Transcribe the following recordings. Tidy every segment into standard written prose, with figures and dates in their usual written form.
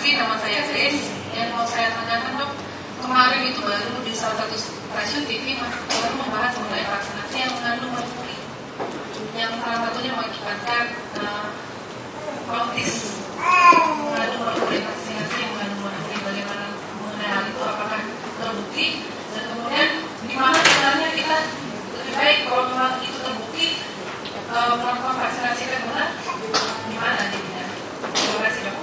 kasih, nama saya Grace. Yang mau saya tanyakan dok, kemarin itu baru di salah satu stasiun TV baru membahas mengenai vaksinasi yang mengandung merkuri. Yang salah satunya mengakibatkan autis, mengandung merkuri, vaksinasi yang mengandung merkuri. Bagaimana mengenai hal itu? Apakah terbukti? Dan kemudian di mana sebenarnya kita lebih baik kalau memang itu terbukti melakukan vaksinasi kedua, di mana jadinya? Terima kasih dok.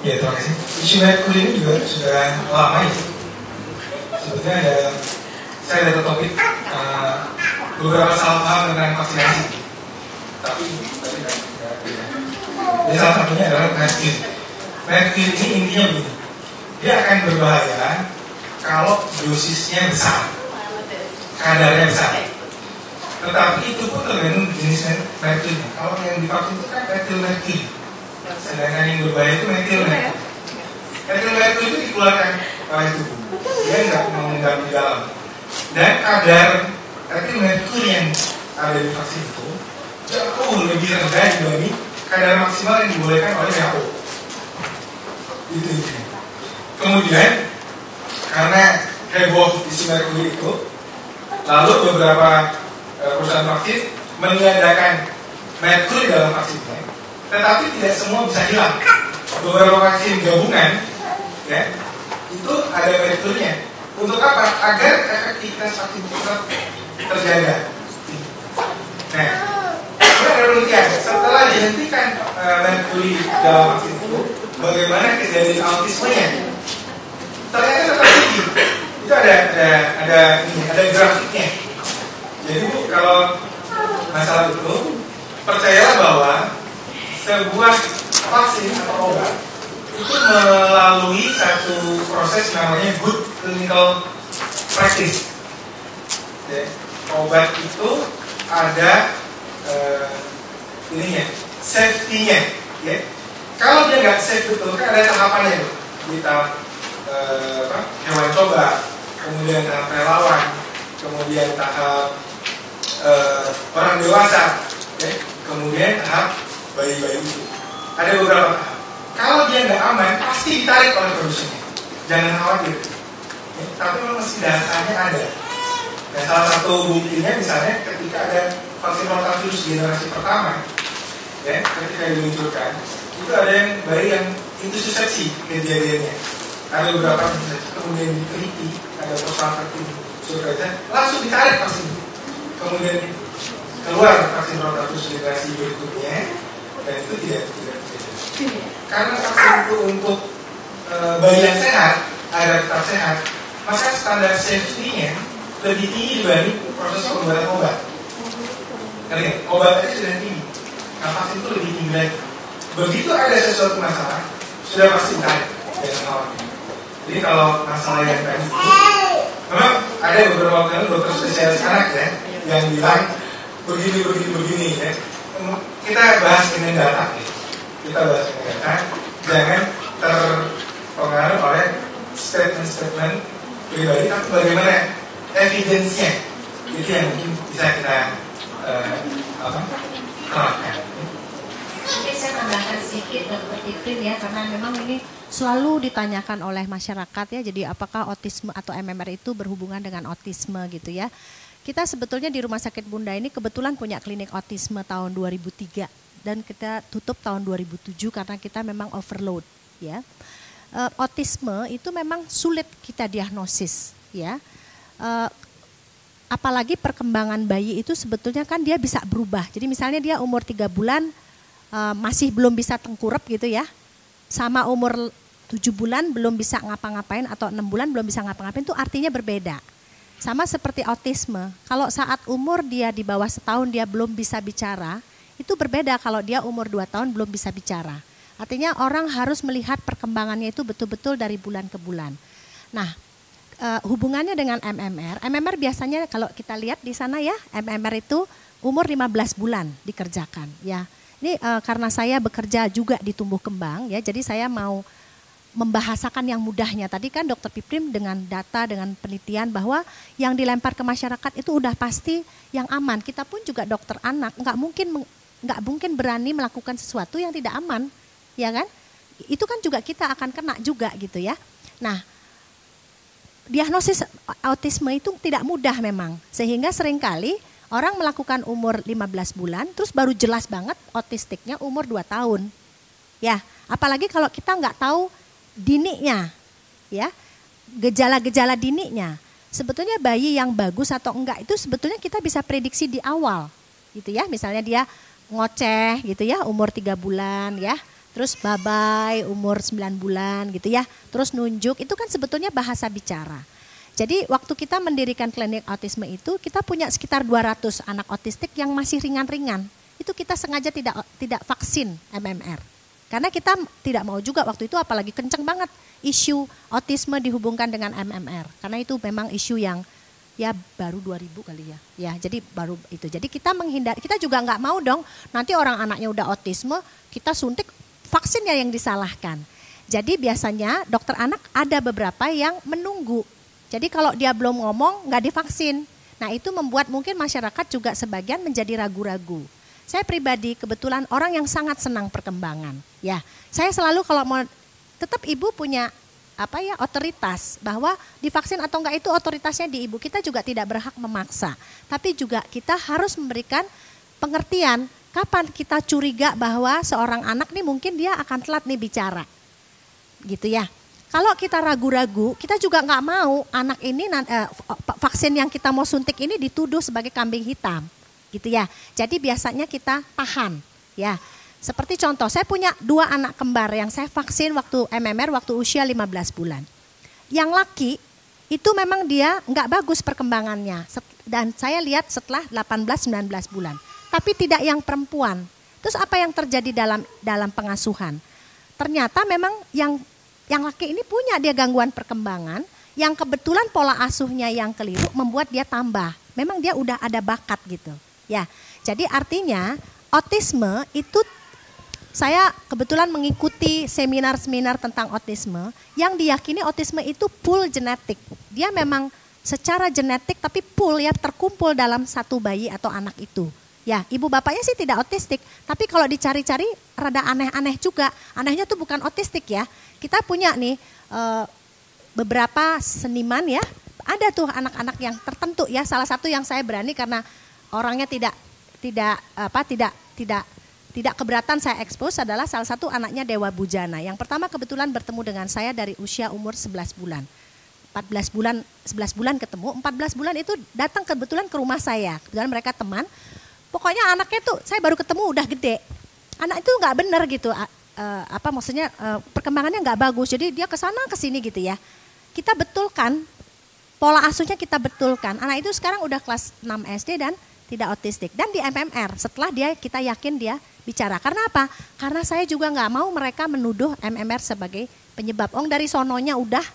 Ya, terima kasih. Isu merkuri ini juga sudah lama ya. Sebetulnya saya ada topik beberapa salah paham tentang vaksinasi. Tapi tidak. Jadi salah satunya adalah merkuri. Merkuri ini intinya begini. Dia akan berbahaya kalau dosisnya besar, kadarnya besar. Tetapi itu pun tergantung jenis merkuri. Kalau yang divaksin itu kan merkuri. Sedangkan yang berbahaya itu metil merkuri. Metil merkuri itu dikeluarkan oleh tubuh. Dia nggak mengendap di dalam. Dan kadar metil merkuri yang ada di vaksin itu jauh lebih rendah dibanding kadar maksimal yang dibolehkan oleh WHO. Itu. Kemudian karena heboh isu merkuri itu, lalu beberapa perusahaan vaksin mengadakan merkuri dalam vaksinnya. Tetapi tidak semua bisa hilang. Beberapa vaksin gabungan, ya, itu ada merkurinya. Untuk apa? Agar efektivitas vaksin tetap terjaga. Nah, ada penelitian. Setelah dihentikan merkuri dalam vaksin itu, bagaimana kejadian autismenya? Ternyata tetap tinggi. Itu ada grafiknya. Jadi Bu, kalau masalah itu, percayalah bahwa sebuah vaksin atau obat itu melalui satu proses namanya good clinical practice. Ya, obat itu ada safety-nya. Ya. Kalau dia nggak safe betul, kan ada tahapannya di tahap hewan coba, kemudian tahap relawan, kemudian tahap orang dewasa, ya. Kemudian tahap bayi-bayi itu. Ada beberapa tahap. Kalau dia nggak aman, pasti ditarik oleh produsennya. Jangan khawatir. Ya, tapi memang mesti datanya ada. Nah, salah satu buktinya misalnya ketika ada vaksin rotavirus generasi pertama, ya, ketika diluncurkan, itu ada yang bayi yang intussusepsi kejadiannya. Ada beberapa intussusepsi, kemudian diteliti, ada prospektif surveillance, langsung ditarik vaksin. Kemudian keluar vaksin rotavirus generasi berikutnya. Dan itu tidak terjadi. Karena vaksin itu untuk bayi yang sehat, agar tetap sehat, maka standar safety-nya lebih tinggi dibanding proses pembuatan obat. Karena obat aja sudah tinggi, nah vaksin itu lebih tinggi lagi. Begitu ada sesuatu masalah, sudah pasti ditarik. Jangan khawatir. Jadi kalau masalah yang tadi itu, memang ada beberapa kali dokter spesialis anak ya, yang bilang begini ya. Kita bahas dengan data, jangan terpengaruh oleh statement pribadi, tapi bagaimana evidence-nya, itu yang mungkin bisa kita terapkan. Oke, saya tambahkan sedikit Dr. Piprim ya, karena memang ini selalu ditanyakan oleh masyarakat ya, jadi apakah autisme atau MMR itu berhubungan dengan autisme gitu ya. Kita sebetulnya di Rumah Sakit Bunda ini kebetulan punya klinik autisme tahun 2003 dan kita tutup tahun 2007 karena kita memang overload ya. Autisme itu memang sulit kita diagnosis ya. Apalagi perkembangan bayi itu sebetulnya kan dia bisa berubah. Jadi misalnya dia umur 3 bulan masih belum bisa tengkurap gitu ya. Sama umur 7 bulan belum bisa ngapa-ngapain atau 6 bulan belum bisa ngapa-ngapain itu artinya berbeda. Sama seperti autisme, kalau saat umur dia di bawah setahun dia belum bisa bicara, itu berbeda kalau dia umur 2 tahun belum bisa bicara. Artinya orang harus melihat perkembangannya itu betul-betul dari bulan ke bulan. Nah, hubungannya dengan MMR biasanya kalau kita lihat di sana ya, MMR itu umur 15 bulan dikerjakan ya. Ini karena saya bekerja juga di tumbuh kembang ya, jadi saya mau membahasakan yang mudahnya. Tadi kan Dr. Piprim dengan data, dengan penelitian bahwa yang dilempar ke masyarakat itu udah pasti yang aman. Kita pun juga dokter anak, nggak mungkin berani melakukan sesuatu yang tidak aman, ya kan? itu kan juga kita akan kena juga gitu ya. Nah, diagnosis autisme itu tidak mudah memang, sehingga seringkali orang melakukan umur 15 bulan, terus baru jelas banget autistiknya umur 2 tahun. Ya, apalagi kalau kita nggak tahu dininya, ya, gejala-gejala dininya. Sebetulnya bayi yang bagus atau enggak itu sebetulnya kita bisa prediksi di awal, gitu ya. Misalnya dia ngoceh gitu ya, umur 3 bulan ya. Terus bye-bye umur 9 bulan gitu ya. Terus nunjuk, itu kan sebetulnya bahasa bicara. Jadi waktu kita mendirikan klinik autisme itu, kita punya sekitar 200 anak autistik yang masih ringan-ringan. Itu kita sengaja tidak vaksin MMR. Karena kita tidak mau juga waktu itu, apalagi kenceng banget isu autisme dihubungkan dengan MMR. Karena itu memang isu yang ya baru 2000 kali ya. Ya, jadi baru itu. Jadi kita menghindar, kita juga nggak mau dong nanti orang anaknya udah autisme, kita suntik vaksinnya yang disalahkan. Jadi biasanya dokter anak ada beberapa yang menunggu. Jadi kalau dia belum ngomong nggak divaksin. Nah itu membuat mungkin masyarakat juga sebagian menjadi ragu-ragu. Saya pribadi kebetulan orang yang sangat senang perkembangan. Ya, saya selalu kalau mau tetap ibu punya otoritas bahwa divaksin atau enggak itu otoritasnya di ibu. Kita juga tidak berhak memaksa. Tapi juga kita harus memberikan pengertian. Kapan kita curiga bahwa seorang anak nih mungkin dia akan telat nih bicara, gitu ya. Kalau kita ragu-ragu, kita juga nggak mau anak ini vaksin yang kita mau suntik ini dituduh sebagai kambing hitam, gitu ya. Jadi biasanya kita tahan, ya. Seperti contoh, saya punya 2 anak kembar yang saya vaksin waktu MMR waktu usia 15 bulan. Yang laki itu memang dia nggak bagus perkembangannya, dan saya lihat setelah 18-19 bulan. Tapi tidak yang perempuan. Terus apa yang terjadi dalam pengasuhan? Ternyata memang yang laki ini punya dia gangguan perkembangan, yang kebetulan pola asuhnya yang keliru membuat dia tambah. Memang dia udah ada bakat gitu. Ya, jadi artinya autisme itu, saya kebetulan mengikuti seminar-seminar tentang autisme yang diyakini autisme itu pool genetik. Dia memang secara genetik tapi pool ya, terkumpul dalam satu bayi atau anak itu. Ya, ibu bapaknya sih tidak autistik, tapi kalau dicari-cari rada aneh-aneh juga. Anehnya tuh bukan autistik ya. Kita punya nih beberapa seniman ya, ada tuh anak-anak yang tertentu ya. Salah satu yang saya berani karena orangnya tidak keberatan saya expose adalah salah satu anaknya Dewa Bujana. Yang pertama kebetulan bertemu dengan saya dari usia umur 11 bulan. 11 bulan ketemu, 14 bulan itu datang kebetulan ke rumah saya. Kebetulan mereka teman. Pokoknya anaknya tuh saya baru ketemu udah gede. Anak itu nggak benar gitu, perkembangannya nggak bagus. Jadi dia kesana kesini gitu ya. Kita betulkan pola asuhnya, kita betulkan. Anak itu sekarang udah kelas 6 SD dan tidak autistik. Dan di MMR setelah kita yakin dia bicara. Karena apa? Karena saya juga nggak mau mereka menuduh MMR sebagai penyebab. Dari sononya udah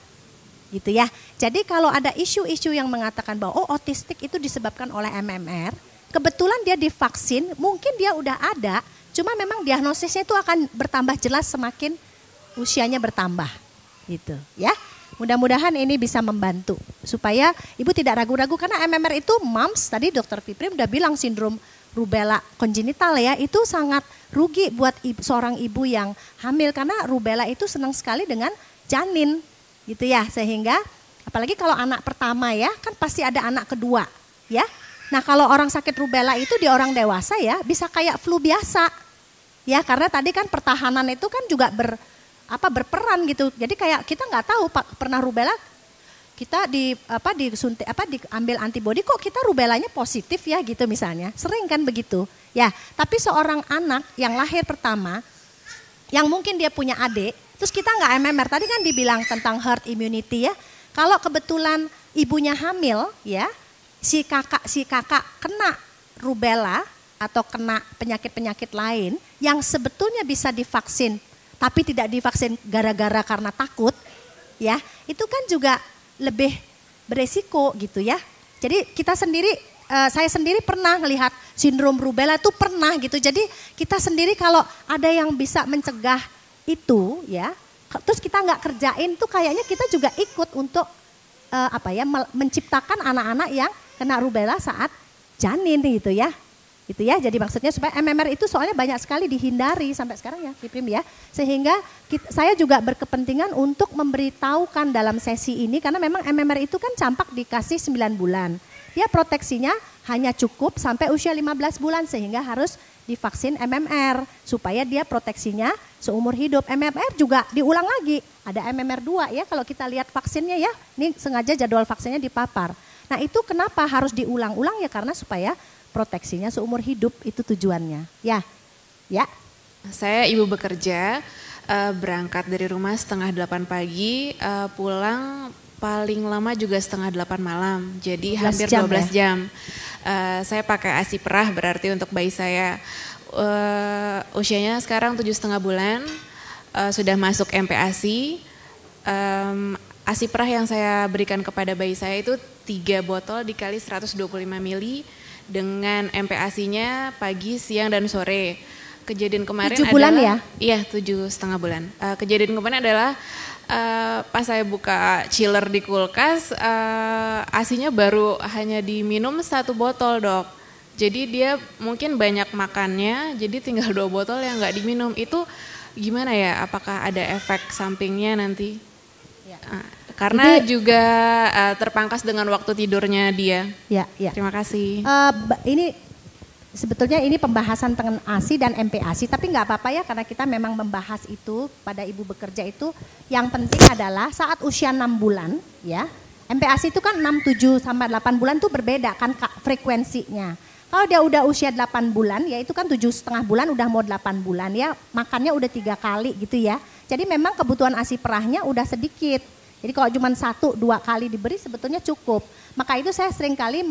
gitu ya. Jadi kalau ada isu-isu yang mengatakan bahwa autistik itu disebabkan oleh MMR, kebetulan dia divaksin, mungkin dia udah ada, cuma memang diagnosisnya itu akan bertambah jelas semakin usianya bertambah, gitu ya. Mudah-mudahan ini bisa membantu supaya ibu tidak ragu-ragu, karena MMR itu mumps, tadi dokter Fipri udah bilang sindrom rubella kongenital ya, itu sangat rugi buat seorang ibu yang hamil, karena rubella itu senang sekali dengan janin, gitu ya, sehingga apalagi kalau anak pertama ya, kan pasti ada anak kedua ya. Nah kalau orang sakit rubella itu di orang dewasa ya bisa kayak flu biasa. Ya karena tadi kan pertahanan itu kan juga berperan gitu. Jadi kayak kita nggak tahu pernah rubella, kita diambil antibodi kok kita rubellanya positif ya gitu misalnya. Sering kan begitu. Ya, tapi seorang anak yang lahir pertama yang mungkin dia punya adik, terus kita nggak MMR, tadi kan dibilang tentang herd immunity ya. Kalau kebetulan ibunya hamil ya, si kakak kena rubella atau kena penyakit-penyakit lain yang sebetulnya bisa divaksin tapi tidak divaksin gara-gara karena takut ya, itu kan juga lebih beresiko gitu ya. Jadi saya sendiri pernah melihat sindrom rubella itu pernah gitu. Jadi kita sendiri kalau ada yang bisa mencegah itu ya, terus kita nggak kerjain tuh kayaknya kita juga ikut untuk menciptakan anak-anak yang kena rubella saat janin gitu ya. Gitu ya. Jadi maksudnya supaya MMR itu soalnya banyak sekali dihindari sampai sekarang ya, Kiprim ya. Sehingga saya juga berkepentingan untuk memberitahukan dalam sesi ini karena memang MMR itu kan campak dikasih 9 bulan. Dia proteksinya hanya cukup sampai usia 15 bulan sehingga harus divaksin MMR supaya dia proteksinya seumur hidup. MMR juga diulang lagi. Ada MMR 2 ya kalau kita lihat vaksinnya ya. Ini sengaja jadwal vaksinnya dipapar. Nah, itu kenapa harus diulang-ulang ya karena supaya proteksinya seumur hidup itu tujuannya. Ya. Ya. Saya ibu bekerja, berangkat dari rumah setengah 8 pagi, pulang paling lama juga setengah 8 malam. Jadi hampir 12 jam. Saya pakai ASI perah berarti untuk bayi saya usianya sekarang 7,5 bulan, sudah masuk MPASI. ASI perah yang saya berikan kepada bayi saya itu 3 botol dikali 125 mili dengan MPASI-nya pagi, siang, dan sore. Kejadian kemarin 7 bulan adalah, ya? Iya, 7,5 bulan. Kejadian kemarin adalah pas saya buka chiller di kulkas, ASI-nya baru hanya diminum 1 botol, Dok. Jadi dia mungkin banyak makannya, jadi tinggal 2 botol yang nggak diminum. Itu gimana ya? Apakah ada efek sampingnya nanti? Ya. Karena jadi, juga terpangkas dengan waktu tidurnya dia. Ya, ya. Terima kasih. Ini sebetulnya ini pembahasan tentang ASI dan MPASI, tapi nggak apa-apa ya karena kita memang membahas itu pada ibu bekerja itu. Yang penting adalah saat usia 6 bulan, ya. MPASI itu kan 6, 7 sampai 8 bulan tuh berbeda kan frekuensinya. Kalau dia udah usia 8 bulan, ya itu kan 7,5 bulan udah mau 8 bulan ya, makannya udah 3 kali gitu ya. Jadi memang kebutuhan ASI perahnya udah sedikit. Jadi kalau cuma 1-2 kali diberi sebetulnya cukup. Maka itu saya sering kali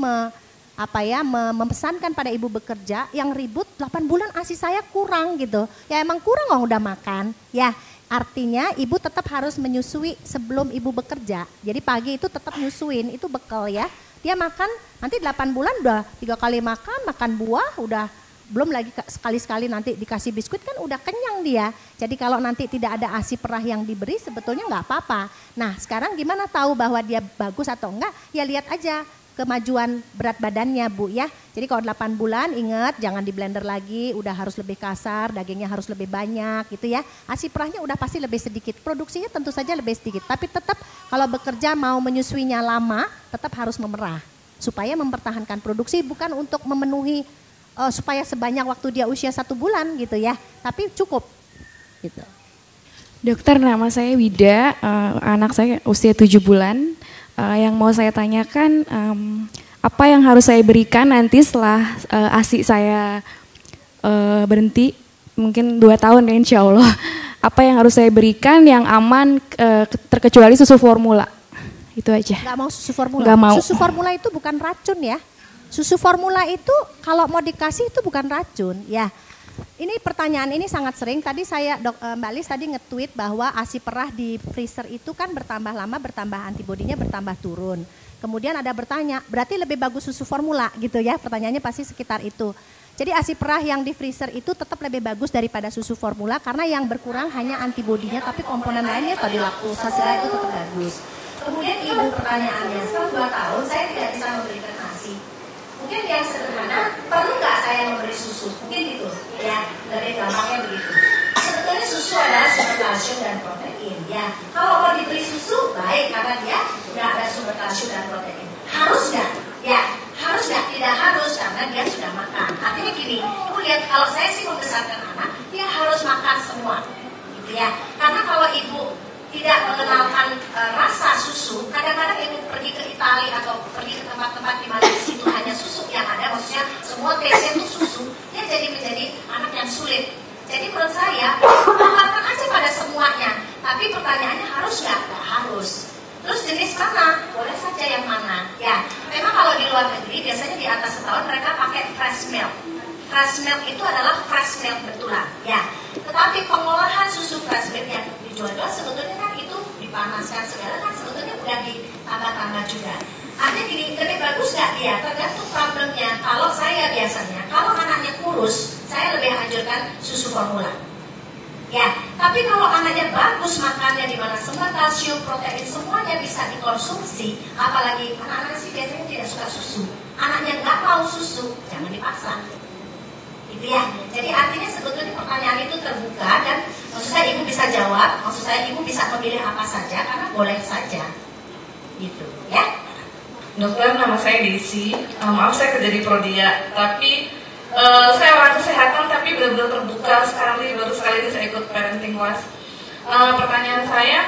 memesankan pada ibu bekerja yang ribut 8 bulan ASI saya kurang gitu. Ya emang kurang kalau udah makan. Ya artinya ibu tetap harus menyusui sebelum ibu bekerja. Jadi pagi itu tetap nyusuin, itu bekal ya. Dia makan nanti 8 bulan udah 3 kali makan buah udah. Belum lagi sekali-sekali nanti dikasih biskuit kan udah kenyang dia. Jadi kalau nanti tidak ada ASI perah yang diberi sebetulnya nggak apa-apa. Nah sekarang gimana tahu bahwa dia bagus atau enggak? Ya lihat aja kemajuan berat badannya Bu ya. Jadi kalau 8 bulan ingat jangan di blender lagi, udah harus lebih kasar, dagingnya harus lebih banyak gitu ya. ASI perahnya udah pasti lebih sedikit, produksinya tentu saja lebih sedikit. Tapi tetap kalau bekerja mau menyusuinya lama tetap harus memerah. Supaya mempertahankan produksi bukan untuk memenuhi supaya sebanyak waktu dia usia 1 bulan gitu ya, tapi cukup gitu. Dokter, nama saya Wida, anak saya usia 7 bulan. Yang mau saya tanyakan, apa yang harus saya berikan nanti setelah ASI saya berhenti, mungkin 2 tahun ya insya Allah. Apa yang harus saya berikan yang aman terkecuali susu formula, itu aja. Gak mau susu formula? Gak mau. Susu formula itu bukan racun ya. Susu formula itu kalau mau dikasih itu bukan racun ya. Ini pertanyaan ini sangat sering. Tadi saya Mbak Lis tadi nge-tweet bahwa ASI perah di freezer itu kan bertambah lama, bertambah antibodinya bertambah turun. Kemudian ada bertanya, berarti lebih bagus susu formula gitu ya. Pertanyaannya pasti sekitar itu. Jadi ASI perah yang di freezer itu tetap lebih bagus daripada susu formula karena yang berkurang hanya antibodinya tapi komponen lainnya tadi laktosa segala itu tetap bagus. Kemudian ibu pertanyaannya, setelah 2 tahun saya tidak bisa memberikan ASI. Mungkin yang sederhana, perlu nggak saya memberi susu? Mungkin gitu, ya, lebih gampangnya begitu. Sebetulnya susu adalah sumber kalsium dan protein, ya. Kalau mau diberi susu, baik, karena dia nggak ada sumber kalsium dan protein. Harus nggak? Ya, harus nggak? Tidak harus, karena dia sudah makan. Artinya gini, ibu lihat, kalau saya sih membesarkan anak, dia harus makan semua, gitu ya. Karena kalau ibu tidak mengenalkan rasa susu, kadang-kadang ibu pergi ke Italia atau pergi ke tempat-tempat di mana di situ hanya susu yang ada, maksudnya semua tesnya itu susu, dia jadi menjadi anak yang sulit. Jadi menurut saya, tambahkan aja pada semuanya, tapi pertanyaannya harus nggak? Nggak harus. Terus jenis mana? Boleh saja yang mana? Ya, memang kalau di luar negeri biasanya di atas setahun mereka pakai fresh milk. Fresh milk itu adalah fresh milk betulan, ya. Tetapi pengolahan susu fresh milk yang dijual-jual sebetulnya kan itu dipanaskan segala kan sebetulnya udah ditambah-tambah juga. Artinya gini, lebih bagus nggak dia? Tergantung problemnya. Kalau saya biasanya, kalau anaknya kurus, saya lebih anjurkan susu formula. Ya, tapi kalau anaknya bagus makannya di mana semua kalsium, protein semuanya bisa dikonsumsi, apalagi anak-anak sih biasanya tidak suka susu. Anaknya nggak mau susu, jangan dipaksa. gitu ya. Jadi artinya sebetulnya pertanyaan itu terbuka dan maksud saya ibu bisa jawab, maksud saya ibu bisa memilih apa saja karena boleh saja, gitu ya. Dokter, nama saya Desi. Maaf saya kerja di Prodia, tapi saya orang kesehatan tapi benar-benar terbuka sekali. Baru sekali ini saya ikut parenting class. Pertanyaan saya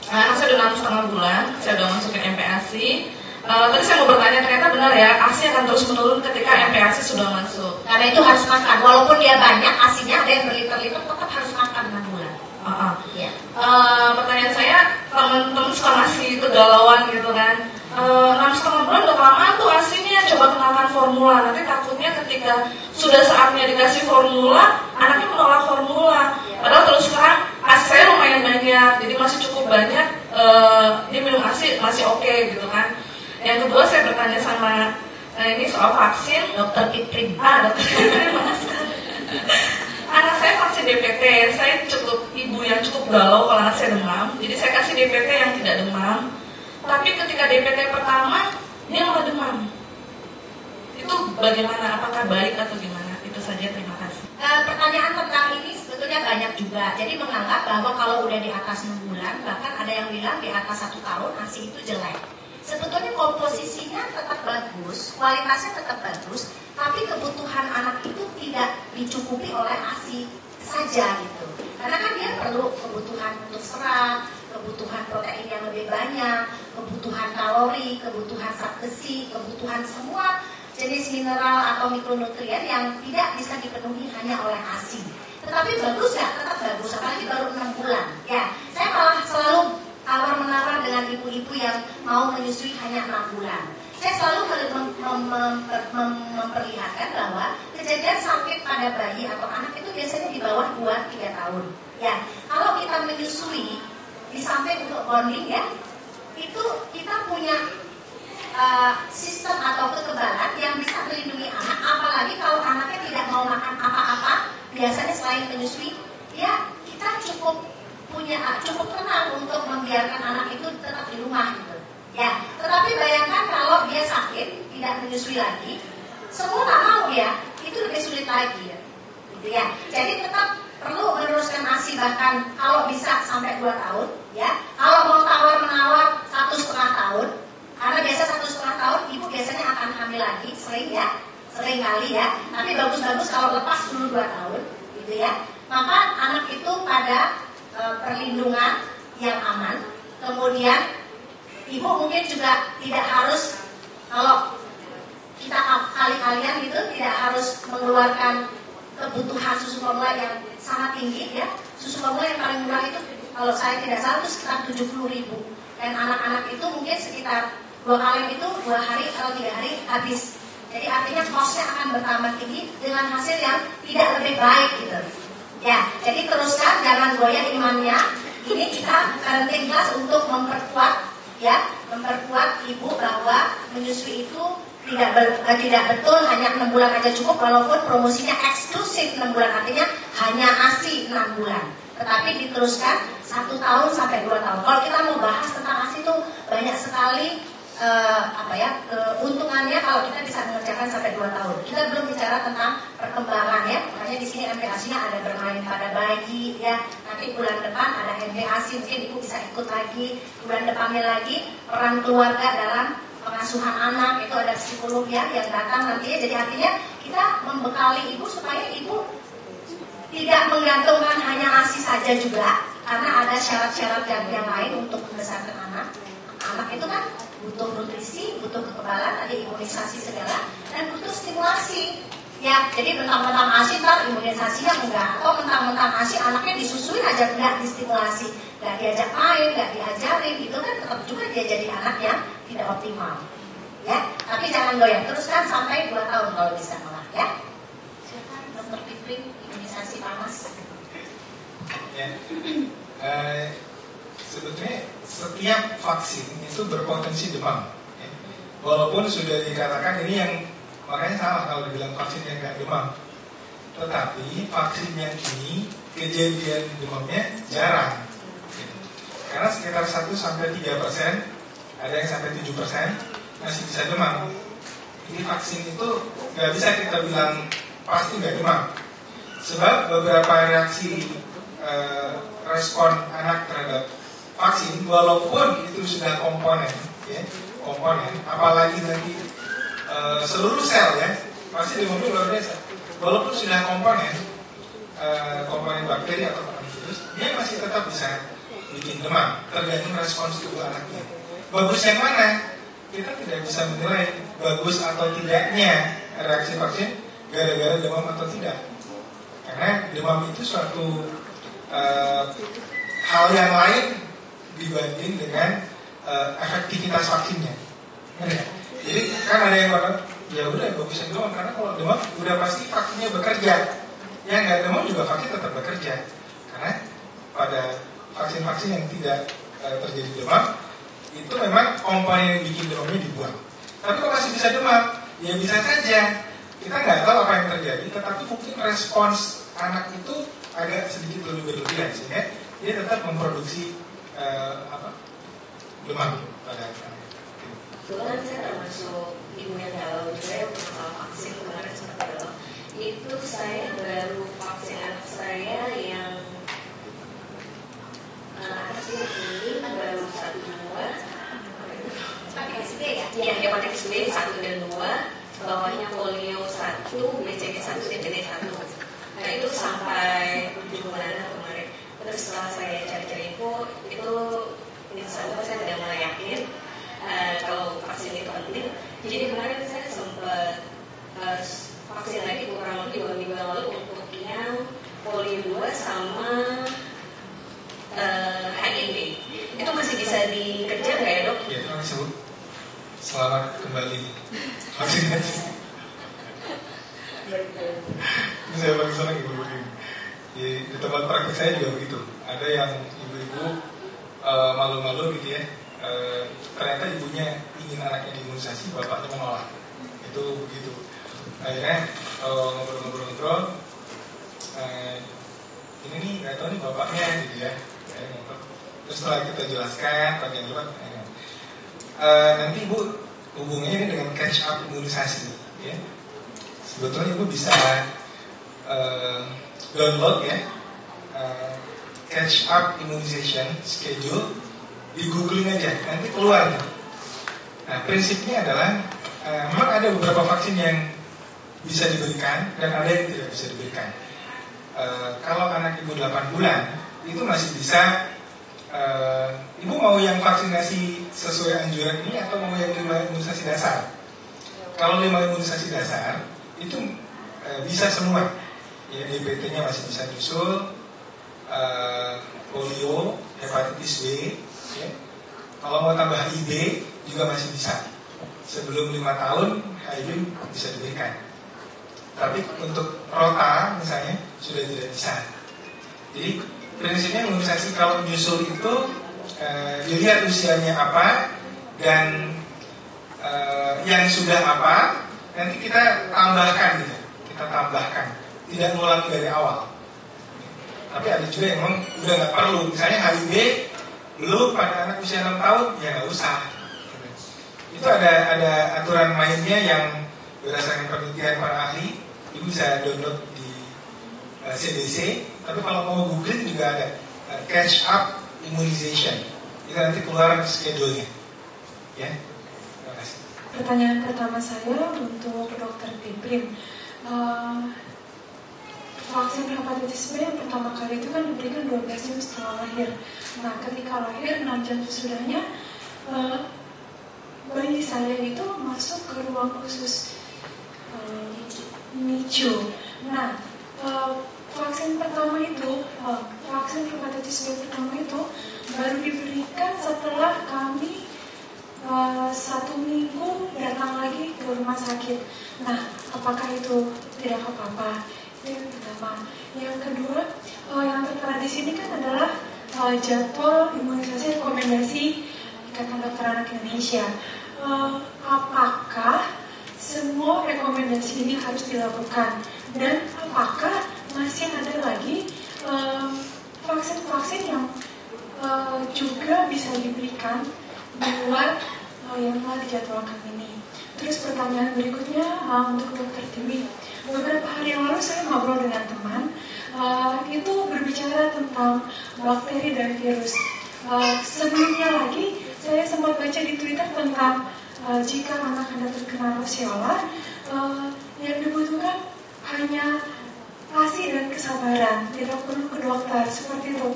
udah 6,5 bulan, saya udah masuk ke MPASI. Tadi saya mau bertanya, ternyata benar ya, ASI akan terus menurun ketika MPASI sudah masuk. Karena itu harus makan, walaupun dia banyak ASINya ada yang berliter-liter, tetap harus makan 6 bulan. Ya. Pertanyaan saya, teman-teman suka ngasih kegalauan gitu kan. 6,5 bulan udah kelamaan tuh ASINya, coba kenalkan formula. Nanti takutnya ketika sudah saatnya dikasih formula, anaknya menolak formula. Padahal terus terang ASI saya lumayan banyak, jadi masih cukup banyak. Dia minum ASI masih oke gitu kan. Yang kedua saya bertanya sama ini soal vaksin. Dokter Piprim. Dokter Piprim, anak saya vaksin DPT, saya cukup ibu yang cukup galau kalau anak saya demam. Jadi saya kasih DPT yang tidak demam. Tapi ketika DPT pertama, dia malah demam. Itu bagaimana? Apakah baik atau gimana? Itu saja, terima kasih. Pertanyaan tentang ini sebetulnya banyak juga. Jadi menganggap bahwa kalau udah di atas 6 bulan, bahkan ada yang bilang di atas 1 tahun ASI itu jelek. Sebetulnya komposisinya tetap bagus, kualitasnya tetap bagus, tapi kebutuhan anak itu tidak dicukupi oleh ASI saja gitu. Karena kan dia perlu kebutuhan untuk serat, kebutuhan protein yang lebih banyak, kebutuhan kalori, kebutuhan zat besi, kebutuhan semua jenis mineral atau mikronutrien yang tidak bisa dipenuhi hanya oleh ASI. Tetapi bagus ya, tetap bagus, apalagi baru 6 bulan. Ya, saya malah selalu tawar-menawar dengan ibu-ibu yang mau menyusui hanya 6 bulan. Saya selalu memperlihatkan bahwa kejadian sakit pada bayi atau anak itu biasanya di bawah 2-3 tahun. Ya, kalau kita menyusui di samping untuk bonding ya, itu kita punya sistem atau kekebalan yang bisa melindungi anak, apalagi kalau anaknya tidak mau makan apa-apa, biasanya selain menyusui, ya kita cukup tenang untuk membiarkan anak itu tetap di rumah gitu. Ya, tetapi bayangkan kalau dia sakit, tidak menyusui lagi, semua nggak mau ya, itu lebih sulit lagi ya. Gitu ya. Jadi tetap perlu meneruskan ASI bahkan kalau bisa sampai 2 tahun ya. Kalau mau tawar-menawar 1,5 tahun, karena biasa 1,5 tahun ibu biasanya akan hamil lagi, sering kali ya. Tapi bagus-bagus kalau lepas dulu 2 tahun, gitu ya. Maka anak itu pada perlindungan yang aman. Kemudian ibu mungkin juga tidak harus, kalau kita kali-kalian gitu, tidak harus mengeluarkan kebutuhan susu formula yang sangat tinggi ya. Susu formula yang paling murah itu kalau saya tidak salah itu sekitar 70.000. Dan anak-anak itu mungkin sekitar 2 kaleng itu 2 hari atau 3 hari habis. Jadi artinya cost-nya akan bertambah tinggi dengan hasil yang tidak lebih baik gitu. Ya, jadi teruskan, jangan goyah imannya. Ini kita parenting class untuk memperkuat ibu bahwa menyusui itu tidak betul hanya 6 bulan aja cukup, walaupun promosinya eksklusif 6 bulan, artinya hanya ASI 6 bulan. Tetapi diteruskan 1 tahun sampai 2 tahun. Kalau kita mau bahas tentang ASI itu banyak sekali keuntungannya kalau kita bisa mengerjakan sampai 2 tahun. Kita belum bicara tentang perkembangan ya. Makanya di sini MPASI-nya ada bermain pada bayi ya. Nanti bulan depan ada MPASI, mungkin ibu bisa ikut lagi. Bulan depannya lagi peran keluarga dalam pengasuhan anak, itu ada psikolog ya yang datang nanti ya. Jadi artinya kita membekali ibu supaya ibu tidak menggantungkan hanya ASI saja juga, karena ada syarat-syarat yang lain untuk membesarkan anak. Anak itu kan butuh nutrisi, butuh kekebalan, ada imunisasi segala, dan butuh stimulasi. Ya, jadi mentang-mentang ASI ntar imunisasinya enggak, atau mentang-mentang ASI anaknya disusui aja enggak distimulasi, enggak diajak main, enggak diajarin, itu kan tetap juga dia jadi anak yang tidak optimal. Ya, tapi jangan goyang, teruskan sampai 2 tahun kalau bisa malah ya. Silakan Dokter Piprim, imunisasi panas. Ya. Sebetulnya setiap vaksin itu berpotensi demam ya. Walaupun sudah dikatakan ini yang, makanya salah kalau dibilang vaksin yang nggak demam. Tetapi vaksin yang ini kejadian demamnya jarang ya. Karena sekitar 1-3%, ada yang sampai 7% masih bisa demam. Ini vaksin itu nggak bisa kita bilang pasti nggak demam. Sebab beberapa reaksi respon anak terhadap vaksin, walaupun itu sudah komponen, ya, apalagi nanti seluruh sel ya, pasti demamnya luar biasa. Walaupun sudah komponen bakteri atau virus, dia masih tetap bisa bikin demam, tergantung respons tubuh anaknya. Bagus yang mana? Kita tidak bisa menilai bagus atau tidaknya reaksi vaksin gara-gara demam atau tidak. Karena demam itu suatu hal yang lain dibanding dengan efektivitas vaksinnya. Jadi kan ada yang bilang, ya udah bagusnya demam, karena kalau demam udah pasti vaksinnya bekerja. Yang nggak demam juga vaksin tetap bekerja. Karena pada vaksin-vaksin yang tidak terjadi demam, itu memang komponen yang bikin demamnya dibuang. Tapi kalau masih bisa demam, ya bisa saja. Kita nggak tahu apa yang terjadi, tetapi mungkin respons anak itu agak sedikit lebih berlebihan, sehingga dia tetap memproduksi demam pada anak. Kebetulan saya termasuk ibu yang galau juga ya untuk masalah vaksin kemarin seperti itu. Saya baru vaksin anak saya yang atasnya ini baru 1-2 SD ya? Iya, hepatitis B 1 dan 2, bawahnya polio 1, BCG 1, DPT 1. Nah itu sampai 7 bulan kemarin. Terus setelah saya cari-cari info, itu insya Allah saya tidak mulai yakin kalau vaksin itu penting. Jadi kemarin saya sempat vaksin lagi kurang lebih 2 minggu lalu untuk yang polio 2 sama HIV. Itu masih bisa dikejar nggak ya dok? Iya, langsung. Selamat kembali vaksinasi. Saya paling senang ibu-ibu ini. Di tempat praktik saya juga begitu. Ada yang ibu-ibu malu-malu gitu ya. Ternyata ibunya ingin anaknya diimunisasi, bapaknya menolak. Itu begitu. Akhirnya ngobrol-ngobrol, ini nih nggak tahu nih bapaknya gitu ya. Terus setelah kita jelaskan bagian lewat, nanti ibu hubungannya dengan catch up imunisasi, ya. Sebetulnya ibu bisa download ya catch up immunization schedule, di googling aja, nanti keluar. Nah prinsipnya adalah memang ada beberapa vaksin yang bisa diberikan dan ada yang tidak bisa diberikan. Kalau anak ibu 8 bulan itu masih bisa. Ibu mau yang vaksinasi sesuai anjuran ini atau mau yang 5 imunisasi dasar? Kalau 5 imunisasi dasar itu bisa semua. Ya, DPT-nya masih bisa nyusul, polio, hepatitis B. Ya. Kalau mau tambah HIV juga masih bisa. Sebelum 5 tahun HIV bisa diberikan. Tapi untuk rota misalnya sudah tidak bisa. Jadi prinsipnya imunisasi kalau menyusul itu dilihat usianya apa dan yang sudah apa, nanti kita tambahkan gitu. Kita tambahkan, tidak ngulangi dari awal. Tapi ada juga yang memang udah nggak perlu. Misalnya HIV lu pada anak usia 6 tahun ya nggak usah. Itu ada aturan mainnya yang berdasarkan penelitian para ahli. Ibu bisa download di CDC. Tapi kalau mau googling juga ada catch up immunization. Itu nanti keluar schedule-nya. Ya, terima kasih. Pertanyaan pertama saya untuk Dr. Piprim. Vaksin hepatitis B yang pertama kali itu kan diberikan 12 jam setelah lahir. Nah, ketika lahir 6 jam sesudahnya bayi saya itu masuk ke ruang khusus NICU. Nah, vaksin pertama itu, vaksin hepatitis B pertama itu baru diberikan setelah kami 1 minggu datang lagi ke rumah sakit. Nah, apakah itu tidak apa-apa? Itu yang pertama. Yang kedua, yang tertera di sini kan adalah jadwal imunisasi rekomendasi Ikatan Dokter Anak Indonesia. Apakah semua rekomendasi ini harus dilakukan? Dan apakah masih ada lagi vaksin-vaksin yang juga bisa diberikan di luar yang telah dijadwalkan ini? Terus pertanyaan berikutnya untuk Dokter Timi. Beberapa hari yang lalu saya ngobrol dengan teman, itu berbicara tentang bakteri dan virus. Sebelumnya lagi, saya sempat baca di Twitter tentang jika anak Anda terkena roseola, yang dibutuhkan hanya kasih dan kesabaran, tidak perlu ke dokter, seperti itu.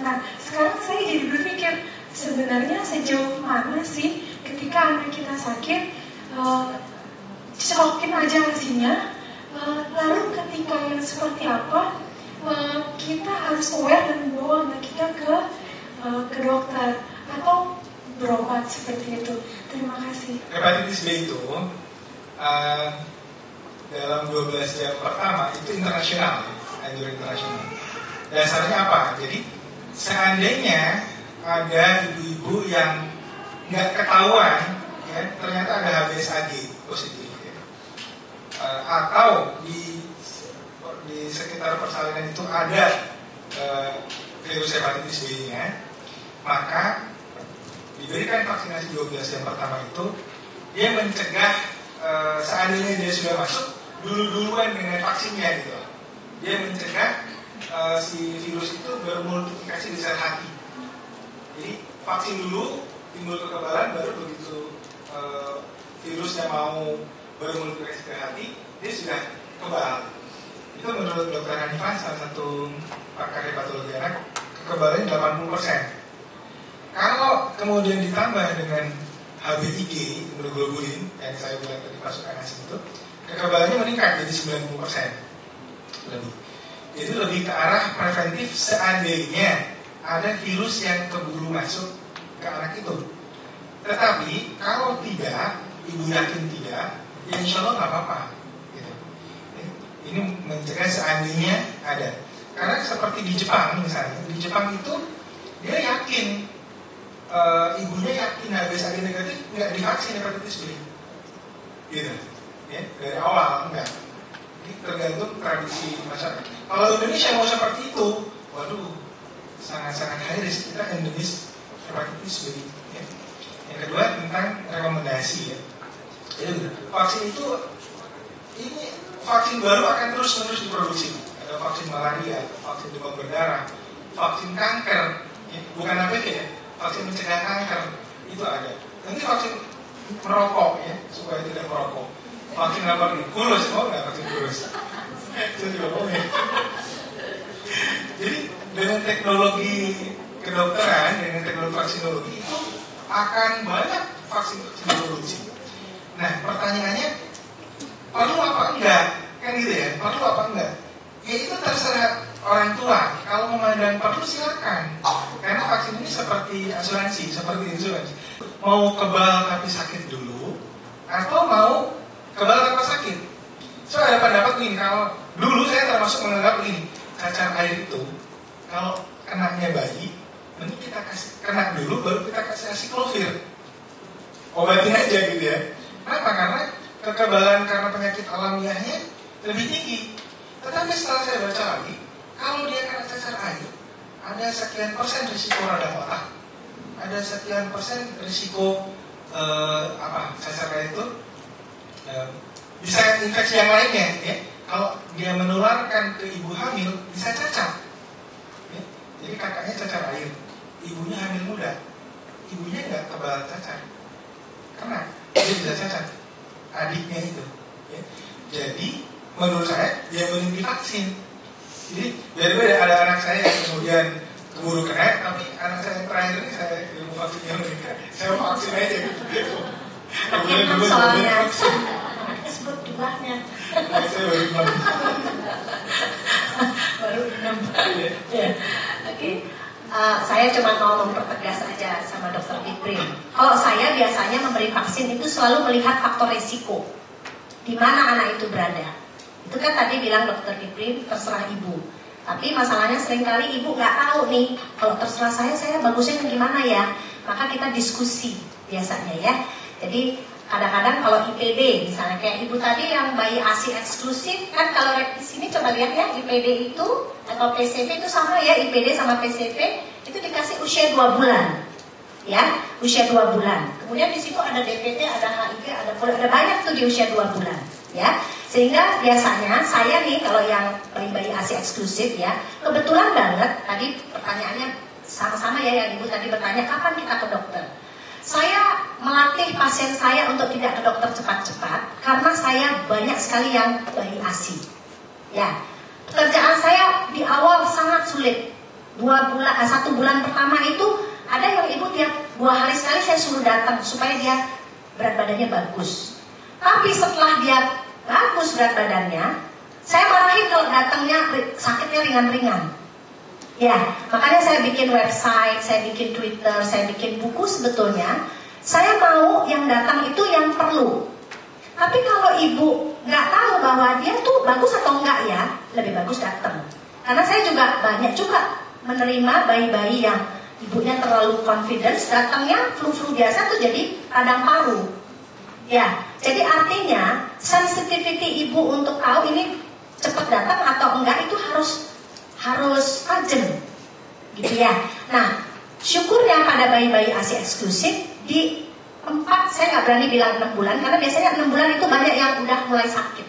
Nah, sekarang saya jadi berpikir, sebenarnya sejauh mana sih ketika anak kita sakit, cocokin aja hasilnya, lalu ketika yang seperti apa, kita harus aware dan bawa anak kita ke dokter atau berobat seperti itu. Terima kasih. Hepatitis B itu dalam 12 jam pertama itu internasional, anjuran internasional. Dasarnya apa? Jadi seandainya ada ibu-ibu yang nggak ketahuan, ya, ternyata ada HBsAg positif, ya. Atau di sekitar persalinan itu ada virus hepatitis B-nya, maka diberikan vaksinasi 12 jam pertama itu, dia mencegah seandainya dia sudah masuk duluan dengan vaksinnya gitu. Dia mencegah si virus itu bermultiplikasi di sel hati. Jadi vaksin dulu, timbul kekebalan, baru begitu virusnya mau bermultiplikasi ke hati, dia sudah kebal. Itu menurut Dr. Hanifah, salah satu pakar hepatologi anak, kekebalannya 80%. Kalau kemudian ditambah dengan HBIG, imunoglobulin yang saya bilang tadi pasukan asing itu, kekebalannya meningkat jadi 90% lebih. Itu lebih ke arah preventif seandainya ada virus yang keburu masuk ke anak itu. Tetapi kalau tidak, ibu yakin tidak, ya insya Allah nggak apa-apa. Gitu. Ini mencegah seandainya ada. Karena seperti di Jepang misalnya, di Jepang itu dia yakin, ibunya yakin HBsAg negatif, nggak divaksin hepatitis B. Gitu. Ya, dari awal enggak. Jadi tergantung tradisi masyarakat. Kalau Indonesia mau seperti itu, waduh, sangat-sangat high risk, kita endemis hepatitis B. Ya. Yang kedua tentang rekomendasi, ya. Jadi vaksin itu, ini vaksin baru akan terus-menerus diproduksi. Ada vaksin malaria, vaksin demam berdarah, vaksin kanker, ya. Bukan HPV ya, vaksin mencegah kanker itu ada. Nanti vaksin merokok, ya, supaya tidak merokok. Vaksin apa nih? Kurus, mau nggak vaksin kurus? Itu juga boleh. Jadi dengan teknologi kedokteran, dengan teknologi vaksinologi itu akan banyak vaksin diproduksi. Nah, pertanyaannya, perlu apa enggak? Kan gitu ya, perlu apa enggak? Ya itu terserah orang tua. Kalau memandang perlu silakan. Karena vaksin ini seperti asuransi, seperti insuransi. Mau kebal tapi sakit dulu, atau mau kebal tanpa sakit. So ada pendapat nih, kalau dulu saya termasuk menganggap ini cacar air itu kalau kenanya bayi, nanti kita kasih kena dulu, baru kita kasih asiklovir, obatin aja gitu ya. Kenapa? Karena kekebalan karena penyakit alamiahnya lebih tinggi. Tetapi setelah saya baca lagi, kalau dia kena cacar air, ada sekian persen risiko radang otak, ada sekian persen risiko cacar air itu bisa infeksi yang lainnya, ya. Kalau dia menularkan ke ibu hamil, bisa cacat, ya. Jadi kakaknya cacar air, ibunya hamil muda, ibunya nggak kebal cacar, karena dia bisa cacat adiknya itu, ya. Jadi menurut saya dia mending divaksin. Jadi beda-beda, ada anak saya yang kemudian keburu kena, tapi anak saya yang terakhir ini saya ilmu vaksinnya meningkat, saya vaksin aja gitu. Memang soalnya sebut jumlahnya. Baru 6. Ya. Oke. Saya cuma mau mempertegas aja sama Dokter Iprim. Kalau saya biasanya memberi vaksin itu selalu melihat faktor risiko, di mana anak itu berada. Itu kan tadi bilang Dokter Iprim terserah ibu. Tapi masalahnya seringkali ibu nggak tahu nih, kalau terserah saya bagusnya gimana ya. Maka kita diskusi biasanya ya. Jadi kadang-kadang kalau IPD misalnya kayak ibu tadi yang bayi ASI eksklusif, kan kalau di sini coba lihat ya, IPD itu atau PCV itu sama ya, IPD sama PCV itu dikasih usia 2 bulan. Ya, usia 2 bulan. Kemudian di situ ada DPT, ada HIV, ada banyak tuh di usia 2 bulan, ya. Sehingga biasanya saya nih kalau yang bayi-bayi ASI eksklusif ya, kebetulan banget tadi pertanyaannya sama-sama ya yang Ibu tadi bertanya kapan kita ke dokter. Saya melatih pasien saya untuk tidak ke dokter cepat-cepat karena saya banyak sekali yang bayi ASI. Ya, pekerjaan saya di awal sangat sulit. 1 bulan pertama itu ada yang ibu tiap 2 hari sekali saya suruh datang supaya dia berat badannya bagus. Tapi setelah dia bagus berat badannya, saya marahin kalau datangnya sakitnya ringan-ringan. Ya, makanya saya bikin website, saya bikin Twitter, saya bikin buku sebetulnya. Saya mau yang datang itu yang perlu. Tapi kalau ibu nggak tahu bahwa dia tuh bagus atau enggak ya, lebih bagus datang. Karena saya juga banyak juga menerima bayi-bayi yang ibunya terlalu confidence, datangnya flu-flu biasa tuh jadi radang paru. Ya, jadi artinya sensitivity ibu untuk tahu ini cepat datang atau enggak itu harus tajam, gitu ya. Nah, syukurnya pada bayi-bayi ASI eksklusif di 4, saya nggak berani bilang 6 bulan karena biasanya 6 bulan itu banyak yang udah mulai sakit.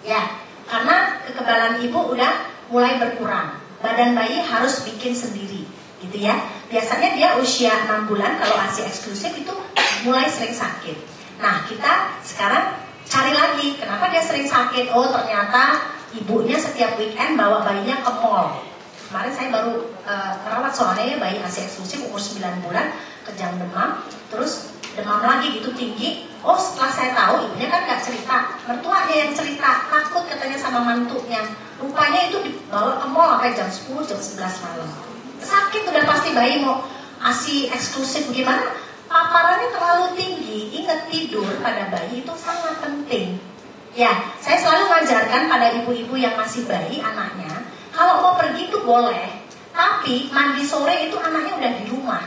Ya, karena kekebalan ibu udah mulai berkurang. Badan bayi harus bikin sendiri, gitu ya. Biasanya dia usia 6 bulan kalau ASI eksklusif itu mulai sering sakit. Nah, kita sekarang cari lagi kenapa dia sering sakit. Oh, ternyata ibunya setiap weekend bawa bayinya ke mall. Kemarin saya baru merawat soalnya ya bayi ASI eksklusif umur 9 bulan, kejang demam, terus demam lagi gitu tinggi. Oh, setelah saya tahu ibunya kan gak cerita, mertuanya yang cerita, takut katanya sama mantunya. Rupanya itu dibawa ke mall sampai jam 10, jam 11 malam. Sakit udah pasti bayi mau ASI eksklusif gimana? Paparannya terlalu tinggi. Ingat, tidur pada bayi itu sangat penting. Ya, saya selalu mengajarkan pada ibu-ibu yang masih bayi anaknya, kalau mau pergi itu boleh, tapi mandi sore itu anaknya udah di rumah.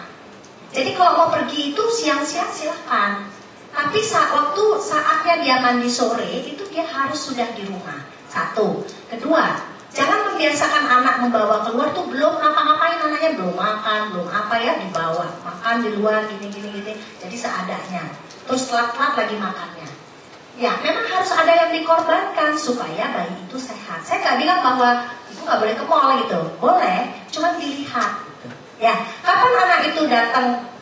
Jadi kalau mau pergi itu siang-siang silahkan. Tapi saatnya dia mandi sore itu dia harus sudah di rumah. 1. Kedua, jangan membiasakan anak membawa keluar tuh belum ngapa-ngapain anaknya, belum makan, belum apa ya dibawa. Makan di luar gini. Jadi seadanya. Terus telat-telat lagi makannya. Ya, memang harus ada yang dikorbankan supaya bayi itu sehat. Saya nggak bilang bahwa ibu nggak boleh ke mall gitu. Boleh, cuma dilihat. Ya, kapan anak itu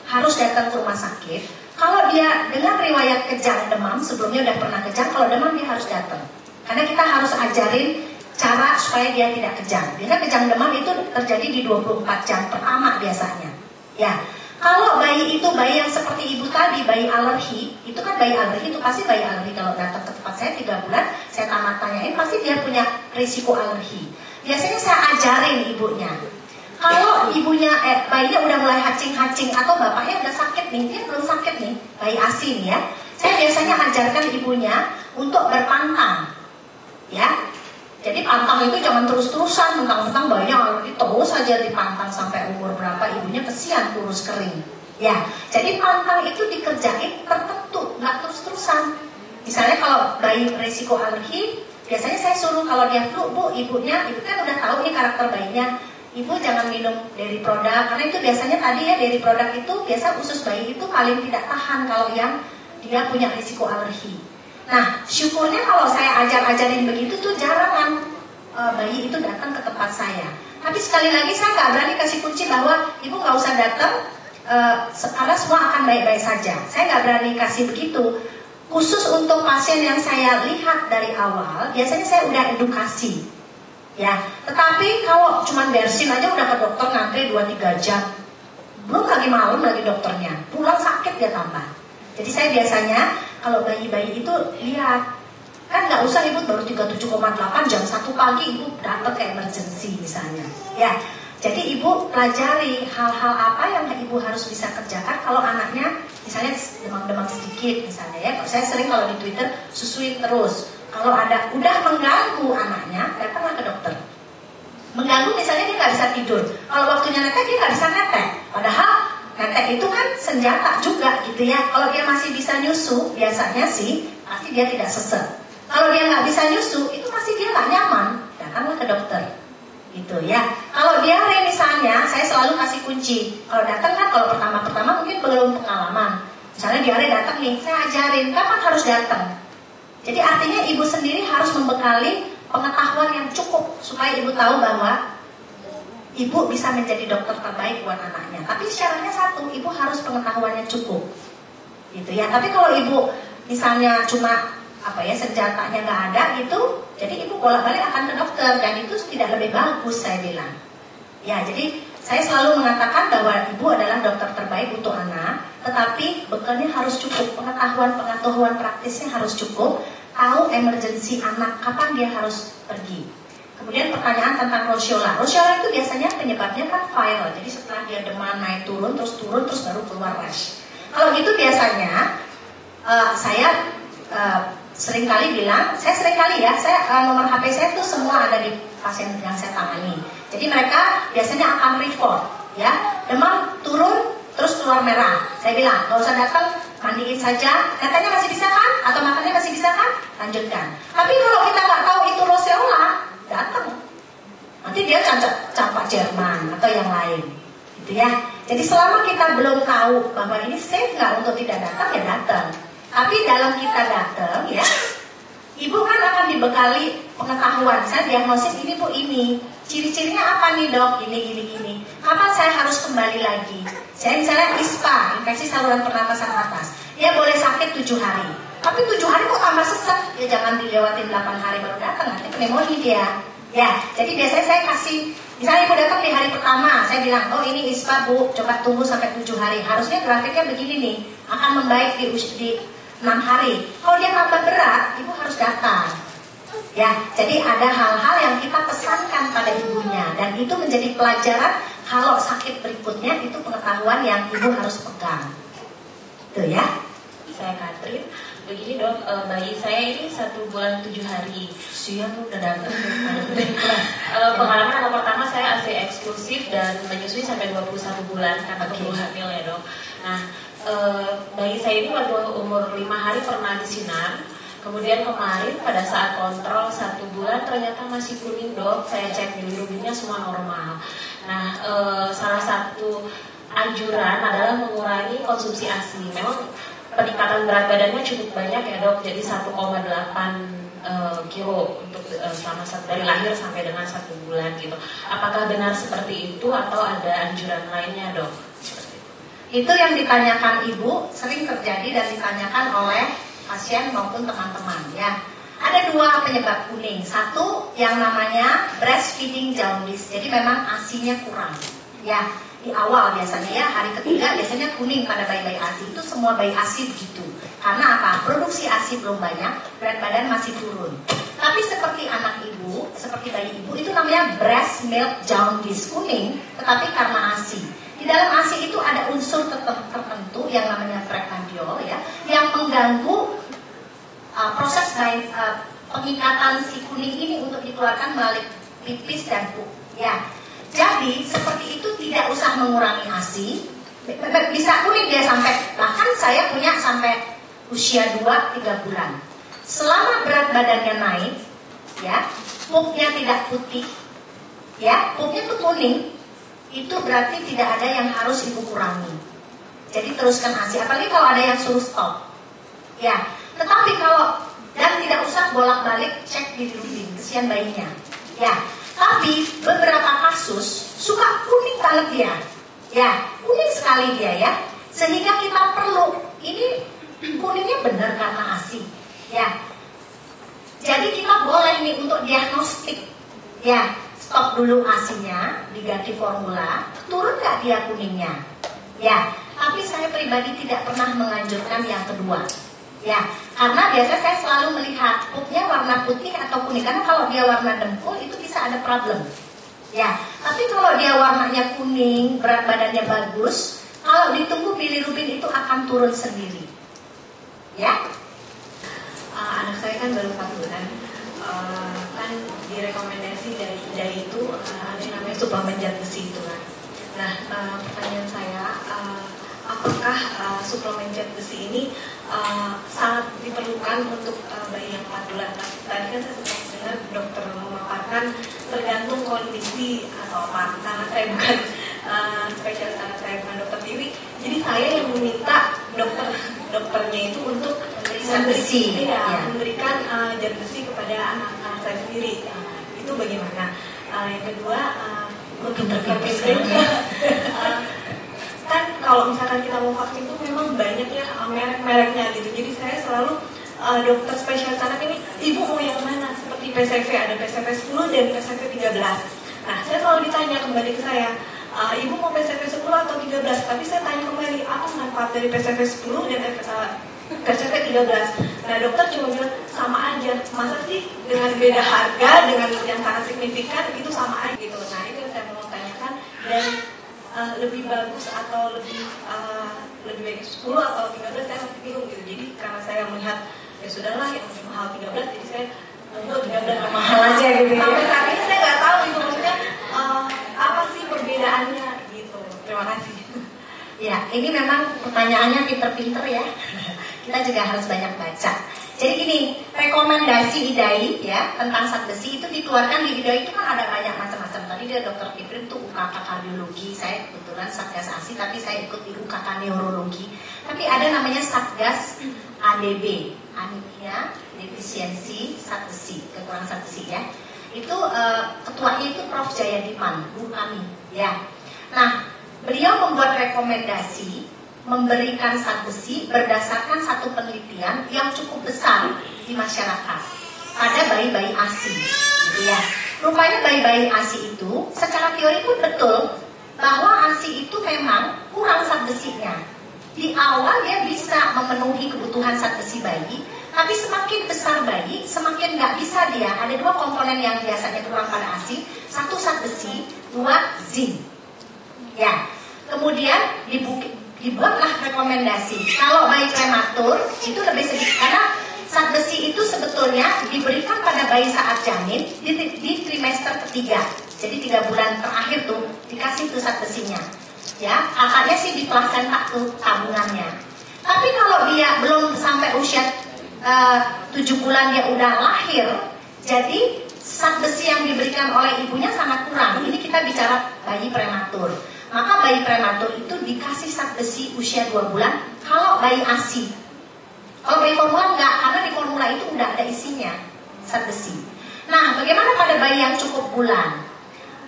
harus datang ke rumah sakit? Kalau dia dengan riwayat kejang demam, sebelumnya udah pernah kejang, kalau demam dia harus datang. Karena kita harus ajarin cara supaya dia tidak kejang. Biasanya kejang demam itu terjadi di 24 jam pertama biasanya. Ya, kalau bayi itu bayi yang seperti ibu tadi, bayi alergi, itu kan bayi alergi itu pasti bayi alergi kalau datang ke tempat saya 3 bulan, saya tanyain pasti dia punya risiko alergi. Biasanya saya ajarin ibunya. Kalau ibunya bayinya udah mulai hacing-hacing atau bapaknya udah sakit nih, dia belum sakit nih, bayi ASI nih ya. Saya biasanya ajarkan ibunya untuk berpantang. Ya. Jadi pantang itu jangan terus-terusan, mentang-mentang bayinya alergi terus saja dipantang sampai umur berapa, ibunya kesian kurus kering. Ya, jadi pantang itu dikerjain tertentu, nggak terus-terusan. Misalnya kalau bayi risiko alergi, biasanya saya suruh kalau dia flu, bu, ibu kan udah tahu nih karakter bayinya, ibu jangan minum dairy product, karena itu biasanya tadi ya dairy product itu biasa usus bayi itu paling tidak tahan kalau yang dia punya risiko alergi. Nah, syukurnya kalau saya ajarin begitu tuh jarang bayi itu datang ke tempat saya. Tapi sekali lagi saya nggak berani kasih kunci bahwa ibu nggak usah datang karena semua akan baik-baik saja. Saya nggak berani kasih begitu. Khusus untuk pasien yang saya lihat dari awal, biasanya saya udah edukasi. Ya, tetapi kalau cuma bersin aja udah ke dokter ngantri 2-3 jam. Belum lagi malam lagi dokternya. Pulang sakit dia tambah. Jadi saya biasanya kalau bayi-bayi itu lihat, kan nggak usah ibu baru 37,8 jam 1 pagi ibu datang ke emergency misalnya. Ya, jadi ibu pelajari hal-hal apa yang ibu harus bisa kerjakan kalau anaknya misalnya demam-demam sedikit misalnya ya. Saya sering kalau di Twitter susuin terus. Kalau ada udah mengganggu anaknya, datanglah ke dokter. Mengganggu misalnya dia nggak bisa tidur. Kalau waktunya netek dia nggak bisa netek. Padahal netek itu kan senjata juga gitu ya. Kalau dia masih bisa nyusu, biasanya sih pasti dia tidak sesek. Kalau dia nggak bisa nyusu, itu masih dia nggak nyaman. Datanglah ke dokter, gitu ya. Kalau diare misalnya, saya selalu kasih kunci. Kalau datang kan, kalau pertama mungkin belum pengalaman. Misalnya diare datang nih, saya ajarin kapan harus datang. Jadi artinya ibu sendiri harus membekali pengetahuan yang cukup supaya ibu tahu bahwa ibu bisa menjadi dokter terbaik buat anaknya. Tapi syaratnya satu, ibu harus pengetahuannya cukup, gitu ya. Tapi kalau ibu misalnya cuma senjatanya nggak ada gitu, jadi ibu bolak-balik akan ke dokter dan itu tidak lebih bagus saya bilang. Ya, jadi saya selalu mengatakan bahwa ibu adalah dokter terbaik untuk anak, tetapi bekalnya harus cukup, pengetahuan praktisnya harus cukup, tahu emergency anak kapan dia harus pergi. Kemudian pertanyaan tentang rosiola. Rosiola itu biasanya penyebabnya kan viral. Jadi setelah dia demam naik turun terus baru keluar rash. Kalau gitu biasanya saya seringkali bilang, nomor HP saya itu semua ada di pasien yang saya tangani. Jadi mereka biasanya akan report, ya, demam turun terus keluar merah. Saya bilang, nggak usah datang, mandiin saja. Katanya masih bisa kan? Atau makannya masih bisa kan? Lanjutkan. Tapi kalau kita nggak tahu itu rosiola, datang. Nanti dia campak Jerman atau yang lain, gitu ya. Jadi selama kita belum tahu bahwa ini safe nggak untuk tidak datang, ya datang. Tapi dalam kita datang, ya, ibu kan akan dibekali pengetahuan. Saya diagnosis ini bu ini, ciri-cirinya apa nih dok? Gini. Kapan saya harus kembali lagi? Saya misalnya ISPA, infeksi saluran pernapasan atas. Dia boleh sakit 7 hari. Tapi 7 hari kok tambah sesak? Ya jangan dilewatin 8 hari baru datang, nanti pneumonia dia. Ya, jadi biasanya saya kasih, misalnya ibu datang di hari pertama, saya bilang, oh ini ISPA bu, coba tunggu sampai 7 hari. Harusnya grafiknya begini nih, akan membaik di 6 hari. Kalau dia tambah berat, ibu harus datang. Ya, jadi ada hal-hal yang kita pesankan pada ibunya dan itu menjadi pelajaran kalau sakit berikutnya itu pengetahuan yang ibu harus pegang. Tuh ya. Saya Katrin. Begini dok, bayi saya ini 1 bulan 7 hari. Siang udah datang. Pengalaman anak pertama saya ASI eksklusif dan menyusui sampai 21 bulan karena perlu hamil ya dok. Nah, bayi saya ini waktu umur 5 hari pernah disinar. Kemudian kemarin pada saat kontrol 1 bulan ternyata masih kuning dok. Saya cek bilirubinnya semua normal. Nah, salah satu anjuran adalah mengurangi konsumsi ASI. Memang peningkatan berat badannya cukup banyak ya dok. Jadi 1,8 kilo untuk selama dari lahir sampai dengan 1 bulan gitu. Apakah benar seperti itu atau ada anjuran lainnya dok? Itu yang ditanyakan ibu sering terjadi dan ditanyakan oleh pasien maupun teman-teman ya. Ada 2 penyebab kuning. Satu yang namanya breastfeeding jaundice. Jadi memang ASI-nya kurang. Ya, di awal biasanya ya, hari ketiga biasanya kuning pada bayi-bayi ASI. Itu semua bayi ASI begitu. Karena apa? Produksi ASI belum banyak, berat badan masih turun. Tapi seperti anak ibu, seperti bayi ibu, itu namanya breast milk jaundice, kuning, tetapi karena ASI. Di dalam ASI itu ada unsur tertentu yang namanya prekandiol ya, yang mengganggu proses pengikatan si kuning ini untuk dikeluarkan melalui pipis dan pup. Ya, jadi seperti itu tidak usah mengurangi ASI. Bisa kuning dia sampai, bahkan saya punya sampai usia 2-3 bulan. Selama berat badannya naik, ya, pupnya tidak putih, ya, pupnya tuh kuning. Itu berarti tidak ada yang harus ibu kurangi. Jadi teruskan ASI, apalagi kalau ada yang suruh stop. Ya, tetapi kalau dan tidak usah bolak-balik cek bilirubin, kesian bayinya. Ya, tapi beberapa kasus suka kuning banget dia. Ya, kuning sekali dia ya. Sehingga kita perlu ini kuningnya benar karena ASI. Ya. Jadi kita boleh nih untuk diagnostik. Ya. Stop dulu ASI-nya, diganti formula, turun nggak dia kuningnya? Ya, tapi saya pribadi tidak pernah menganjurkan yang kedua. Ya, karena biasanya saya selalu melihat pupnya warna putih atau kuning. Karena kalau dia warna dempul itu bisa ada problem. Ya, tapi kalau dia warnanya kuning, berat badannya bagus, kalau ditunggu bilirubin itu akan turun sendiri. Ya, anak saya kan baru 4 bulan. Kan direkomendasi dari itu ada yang namanya suplemen zat besi itu kan. Nah, pertanyaan saya, apakah suplemen zat besi ini sangat diperlukan untuk bayi yang 4 bulan? Tadi kan saya sempat dengar dokter memaparkan tergantung kondisi atau apa. Karena saya bukan spesialis anak, saya bukan dokter Tiwi. Jadi saya yang meminta dokter dokternya itu untuk Zat besi. memberikan zat besi kepada anak-anak saya sendiri. Itu bagaimana? Yang kedua, kan kalau misalkan kita mau vaksin itu memang banyak ya merek-mereknya gitu. Jadi saya selalu dokter spesialis anak ini, ibu mau yang mana? Seperti PCV, ada PCV 10 dan PCV 13. Nah, saya selalu ditanya kembali ke saya, ibu mau PCV 10 atau 13? Tapi saya tanya kembali, apa manfaat dari PCV 10 dan PCV 13? Nah, dokter cuma bilang, sama aja. Masa sih dengan beda harga, dengan yang sangat signifikan, itu sama aja gitu. Nah, itu yang saya mau tanyakan. Dan lebih bagus atau lebih baik 10 atau 13, saya masih bingung gitu. Jadi karena saya melihat ya sudahlah yang lebih mahal 13, jadi saya untuk 13 mahal aja gitu. Sampai saat ini saya nggak tahu itu maksudnya apa sih perbedaannya gitu. Terima kasih. Ya, ini memang pertanyaannya pinter-pinter ya. Kita juga harus banyak baca. Jadi gini, rekomendasi IDAI ya tentang zat besi itu dikeluarkan di IDAI itu kan ada banyak macam-macam. Tadi dia Dr. Fitri itu UKK kardiologi, saya kebetulan Satgas ASI tapi saya ikut di UKK neurologi. Tapi ada namanya Satgas ADB, anemia defisiensi zat besi, kekurangan zat besi ya. Itu ketuanya itu Prof. Jayadiman, Bu kami ya. Nah, beliau membuat rekomendasi memberikan zat besi berdasarkan satu penelitian yang cukup besar di masyarakat pada bayi-bayi ASI gitu ya. Rupanya bayi-bayi ASI itu secara teori pun betul bahwa ASI itu memang kurang zat besinya. Di awal dia bisa memenuhi kebutuhan zat besi bayi, tapi semakin besar bayi semakin nggak bisa dia. Ada dua komponen yang biasanya kurang pada ASI, satu zat besi, dua zinc ya. Kemudian dibuatlah rekomendasi kalau bayi prematur itu lebih sedikit karena zat besi itu sebetulnya diberikan pada bayi saat janin di trimester ketiga. Jadi 3 bulan terakhir tuh dikasih tuh zat besinya. Ya, katanya sih di plasenta tuh tabungannya. Tapi kalau dia belum sampai usia 7 bulan dia udah lahir, jadi zat besi yang diberikan oleh ibunya sangat kurang. Ini kita bicara bayi prematur. Maka bayi prematur itu dikasih zat besi usia 2 bulan kalau bayi ASI. Kalau bayi formula enggak, karena di formula itu udah ada isinya zat besi. Nah, bagaimana pada bayi yang cukup bulan?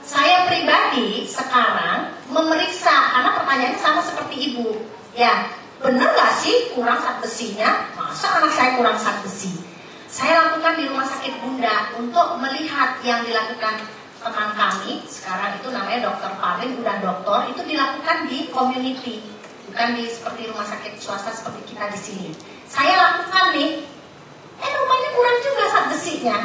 Saya pribadi sekarang memeriksa, karena pertanyaannya sama seperti ibu. Ya, benar nggak sih kurang zat besinya? Masa anak saya kurang zat besi? Saya lakukan di rumah sakit Bunda untuk melihat yang dilakukan teman kami sekarang itu namanya Dokter Parin, udah doktor, itu dilakukan di community, bukan di seperti rumah sakit swasta seperti kita di sini. Saya lakukan nih, rupanya kurang juga zat besinya.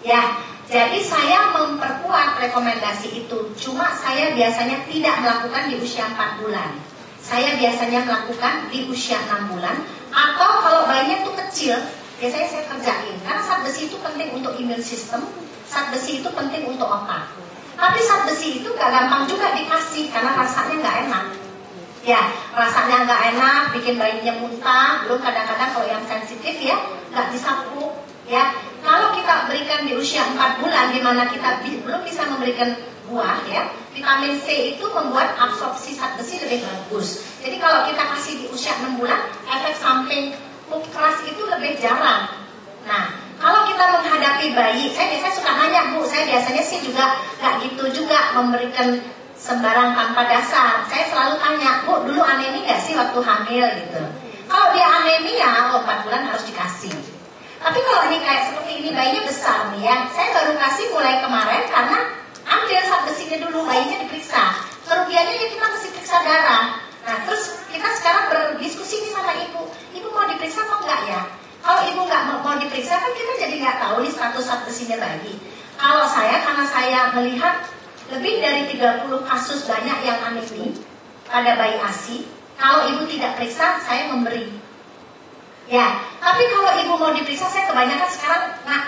Ya, jadi saya memperkuat rekomendasi itu. Cuma saya biasanya tidak melakukan di usia 4 bulan. Saya biasanya melakukan di usia 6 bulan. Atau kalau bayinya tuh kecil, biasanya saya kerjain. Karena zat besi itu penting untuk imun sistem. Zat besi itu penting untuk otak. Tapi zat besi itu gak gampang juga dikasih karena rasanya gak enak. Ya, rasanya gak enak, bikin bayinya muntah. Belum kadang-kadang kalau yang sensitif ya gak disapu. Ya, kalau kita berikan di usia 4 bulan, di mana kita belum bisa memberikan buah ya, vitamin C itu membuat absorpsi zat besi lebih bagus. Jadi kalau kita kasih di usia 6 bulan, efek samping pup keras itu lebih jarang. Nah, kalau kita menghadapi bayi, saya biasanya suka nanya, Bu, saya biasanya sih juga gak gitu juga memberikan sembarang tanpa dasar. Saya selalu tanya, Bu, dulu anemia gak sih waktu hamil gitu. Kalau dia anemia, 4 bulan harus dikasih. Tapi kalau ini kayak seperti ini, bayinya besar nih ya, saya baru kasih mulai kemarin karena ambil zat besinya dulu, bayinya diperiksa. Kerugiannya ya kita mesti periksa darah. Nah, terus kita sekarang berdiskusi nih sama ibu mau diperiksa atau enggak ya? Kalau ibu nggak mau diperiksa kan kita jadi nggak tahu nih status zat besinya bayi. Kalau saya, karena saya melihat lebih dari 30 kasus banyak yang anemia pada bayi ASI, kalau ibu tidak periksa, saya memberi. Ya, tapi kalau ibu mau diperiksa, saya kebanyakan sekarang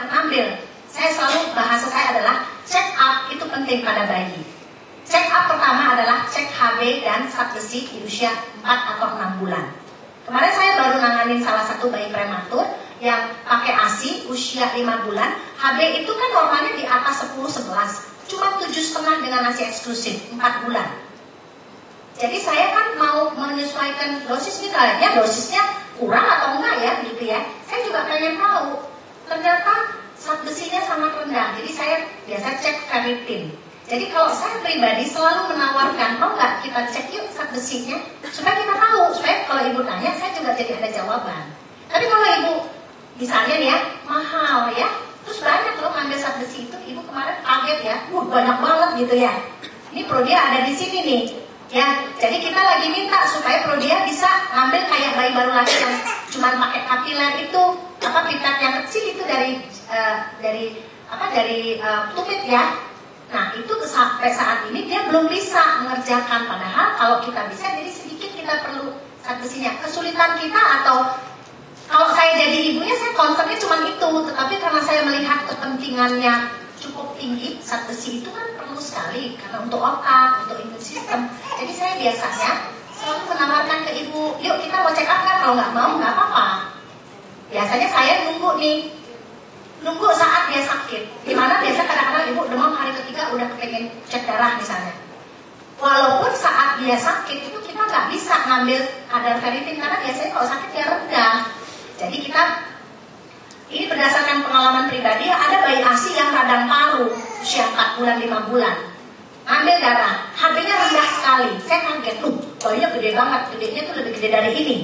ngambil. Saya selalu bahasa saya adalah check up itu penting pada bayi. Check up pertama adalah cek HB dan zat besi di usia 4 atau 6 bulan. Kemarin saya baru nanganin salah satu bayi prematur yang pakai ASI usia 5 bulan. HB itu kan normalnya di atas 10-11, cuma 7,5 dengan ASI eksklusif 4 bulan. Jadi saya kan mau menyesuaikan menyesuaikan dosis nih, kayaknya dosisnya kurang atau enggak ya gitu ya. Saya juga pengen tahu. Ternyata zat besinya sangat rendah. Jadi saya biasa cek ferritin. Jadi kalau saya pribadi selalu menawarkan, mau nggak kita cek yuk zat besinya, supaya kita tahu, supaya kalau ibu tanya saya juga jadi ada jawaban. Tapi kalau ibu misalnya nih ya mahal ya, terus banyak loh ngambil zat besi itu, ibu kemarin kaget ya, banyak banget gitu ya. Ini Prodia ada di sini nih, ya. Jadi kita lagi minta supaya Prodia bisa ngambil kayak bayi baru lahir yang cuma pakai kapiler itu, apa pipet yang kecil itu dari tumit ya. Nah itu sampai saat ini dia belum bisa mengerjakan. Padahal kalau kita bisa, jadi sedikit kita perlu zat besinya. Kesulitan kita atau kalau saya jadi ibunya, saya concernnya cuma itu. Tetapi karena saya melihat kepentingannya cukup tinggi, zat besi itu kan perlu sekali. Karena untuk otak, untuk imun sistem. Jadi saya biasanya selalu menawarkan ke ibu, yuk kita mau check up kan? Kalau nggak mau nggak apa-apa. Biasanya saya nunggu saat dia sakit. Dimana biasa kadang-kadang ibu demam hari ketiga udah pengen cek darah misalnya. Walaupun saat dia sakit itu kita nggak bisa ngambil kadar ferritin karena biasanya kalau sakit dia rendah. Jadi kita ini berdasarkan pengalaman pribadi, ada bayi ASI yang radang paru usia 4 bulan 5 bulan. Ambil darah, HB-nya rendah sekali. Saya kaget, bayinya gede banget, gedenya tuh lebih gede dari ini.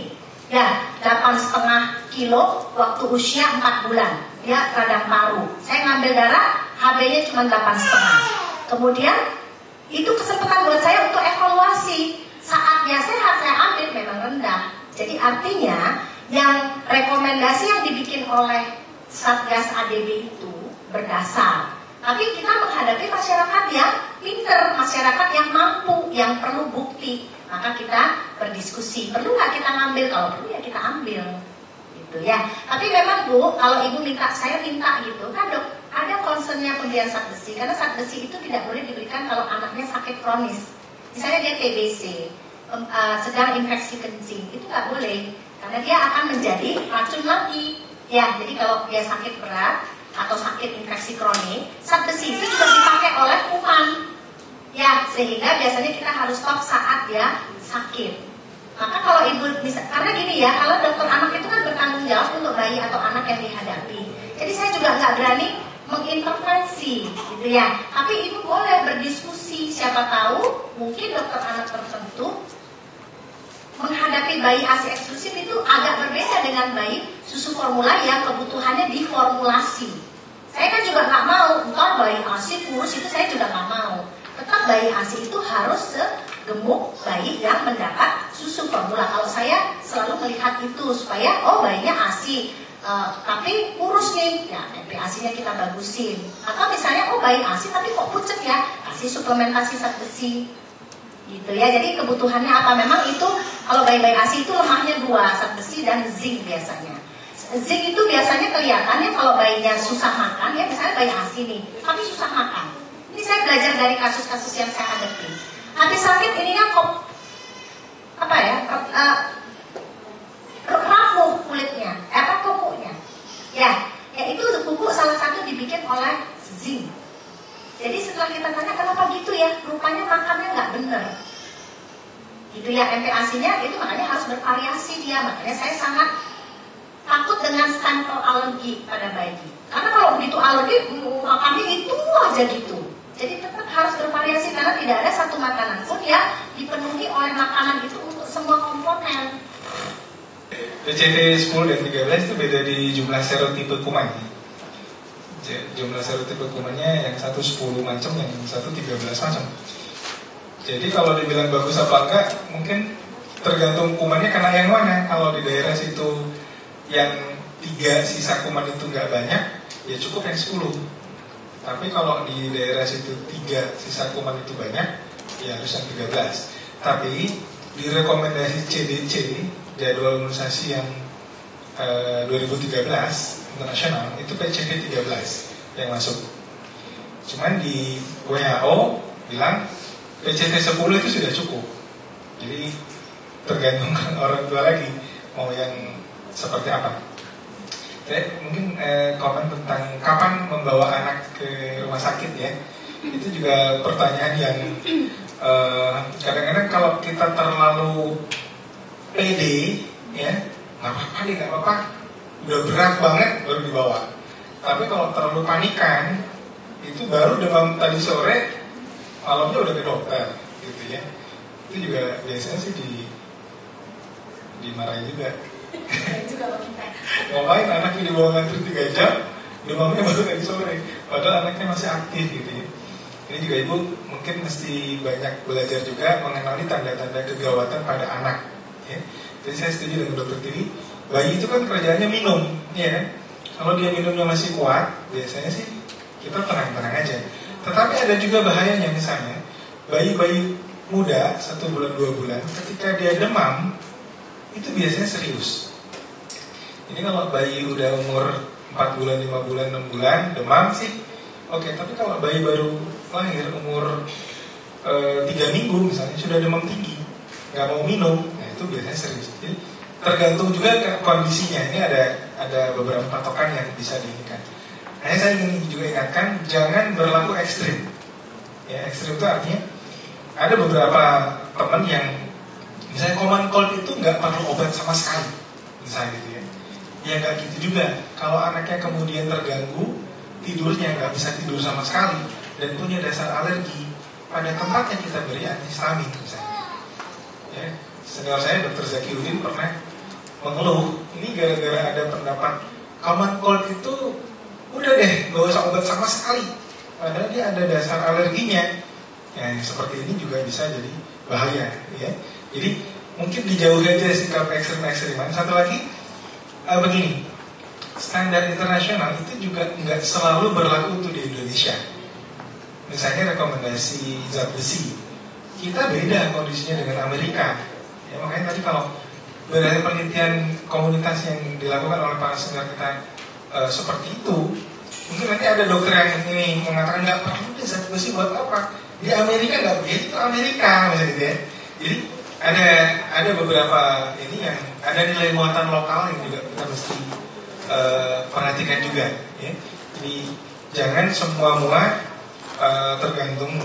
Ya, 8,5 kilo waktu usia 4 bulan. Dia radang paru. Saya ngambil darah, HB-nya cuma 8,5. Kemudian itu kesempatan buat saya untuk evaluasi. Saatnya sehat saya ambil memang rendah. Jadi artinya yang rekomendasi yang dibikin oleh Satgas ADB itu berdasar. Tapi kita menghadapi masyarakat yang pinter, masyarakat yang mampu, yang perlu bukti. Maka kita berdiskusi, perlu nggak kita ngambil? Kalau perlu ya kita ambil, gitu ya. Tapi memang Bu, kalau ibu minta, saya minta gitu, kan dok, ada concernnya pemberian zat besi. Karena zat besi itu tidak boleh diberikan kalau anaknya sakit kronis. Misalnya dia TBC, sedang infeksi kencing, itu nggak boleh. Karena dia akan menjadi racun lagi. Ya, jadi kalau dia sakit berat atau sakit infeksi kronik, zat besi itu juga dipakai oleh kuman. Ya, sehingga biasanya kita harus stop saat dia sakit. Maka kalau ibu bisa, karena gini ya, kalau dokter anak itu kan bertanggung jawab untuk bayi atau anak yang dihadapi. Jadi saya juga nggak berani mengintervensi, gitu ya. Tapi ibu boleh berdiskusi, siapa tahu mungkin dokter anak tertentu menghadapi bayi ASI eksklusif itu agak berbeda dengan bayi susu formula yang kebutuhannya diformulasi. Saya kan juga nggak mau, entar bayi ASI kurus itu saya juga nggak mau. Tetap bayi ASI itu harus segemuk bayi yang mendapat susu formula. Kalau saya selalu melihat itu supaya bayinya ASI, tapi kurus nih, ya ASI-nya kita bagusin. Atau misalnya bayi ASI tapi kok pucet ya, kasih suplementasi zat besi. Gitu ya, jadi kebutuhannya apa? Memang itu kalau bayi-bayi ASI itu lemahnya 2, zat besi dan zinc biasanya. Zinc itu biasanya kelihatannya kalau bayinya susah makan ya, misalnya bayi ASI nih, tapi susah makan. Ini saya belajar dari kasus-kasus yang saya hadapi. Habis sakit ininya rapuh kulitnya, kukunya. Ya itu kuku salah satu dibikin oleh zinc. Jadi setelah kita tanya kenapa gitu ya, rupanya makannya nggak bener. Gitu ya, MPASI-nya itu makanya harus bervariasi dia. Makanya saya sangat takut dengan stempel alergi pada bayi. Karena kalau begitu alergi, makannya itu aja gitu. Jadi tetap harus bervariasi karena tidak ada satu makanan pun yang dipenuhi oleh makanan itu untuk semua komponen. PCV 10 dan 13 itu beda di jumlah serotipe kuman. Jumlah serotipe kumannya yang satu 10 macam, yang satu 13 macam. Jadi kalau dibilang bagus apa enggak, mungkin tergantung kumannya kena yang mana. Kalau di daerah situ yang 3 sisa kuman itu nggak banyak, ya cukup yang 10. Tapi kalau di daerah situ 3 sisa kuman itu banyak, ya harus yang 13. Tapi di rekomendasi CDC, jadwal imunisasi yang 2013 internasional, itu PCV 13 yang masuk. Cuman di WHO bilang PCV 10 itu sudah cukup. Jadi tergantung orang tua lagi mau yang seperti apa. Saya mungkin komen tentang kapan membawa anak ke rumah sakit ya. Itu juga pertanyaan yang kadang-kadang kalau kita terlalu pede, ya nggak apa-apa deh, nggak apa-apa, udah berat banget baru dibawa. Tapi kalau terlalu panikan, itu baru demam tadi sore, malamnya udah ke dokter, gitu ya. Itu juga biasanya sih dimarahin juga. Ngapain anaknya dibawa ngantri 3 jam, demamnya baru tadi sore, padahal anaknya masih aktif gitu ya. Ini juga ibu mungkin mesti banyak belajar juga mengenali tanda-tanda kegawatan pada anak. Ya. Jadi saya setuju dengan dokter Tini, bayi itu kan kerjanya minum, ya. Kalau dia minumnya masih kuat, biasanya sih kita tenang-tenang aja. Tetapi ada juga bahayanya, misalnya bayi-bayi muda 1 bulan 2 bulan, ketika dia demam, itu biasanya serius. Ini kalau bayi udah umur 4 bulan, 5 bulan, 6 bulan, demam sih oke, tapi kalau bayi baru lahir umur 3 minggu misalnya sudah demam tinggi, nggak mau minum, nah itu biasanya serius. Jadi tergantung juga ke kondisinya. Ini ada beberapa patokan yang bisa diinginkan. Hanya saya ingin juga ingatkan, jangan berlaku ekstrim. Ya, ekstrim itu artinya ada beberapa teman yang misalnya common cold itu nggak perlu obat sama sekali, misalnya gitu ya. Ya nggak gitu juga. Kalau anaknya kemudian terganggu tidurnya, nggak bisa tidur sama sekali dan punya dasar alergi, pada tempat yang kita beri antihistamin misalnya. Ya, senior saya Dr. Zaki Udin pernah mengeluh, ini gara-gara ada pendapat common cold itu udah deh nggak usah obat sama sekali, padahal dia ada dasar alerginya. Ya, seperti ini juga bisa jadi bahaya, ya. Jadi mungkin dijauhi aja sikap ekstrim-ekstriman. Satu lagi, begini, standar internasional itu juga nggak selalu berlaku untuk di Indonesia. Misalnya rekomendasi zat besi, kita beda kondisinya dengan Amerika. Ya, makanya tadi kalau dari penelitian komunitas yang dilakukan oleh para senior kita seperti itu, mungkin nanti ada dokter yang ini mengatakan nggak perlu deh zat besi buat apa? Di Amerika nggak begitu, itu Amerika misalnya gitu ya. Jadi ada beberapa ini yang ada nilai muatan lokal yang juga kita mesti perhatikan juga, ya. Jadi jangan semua tergantung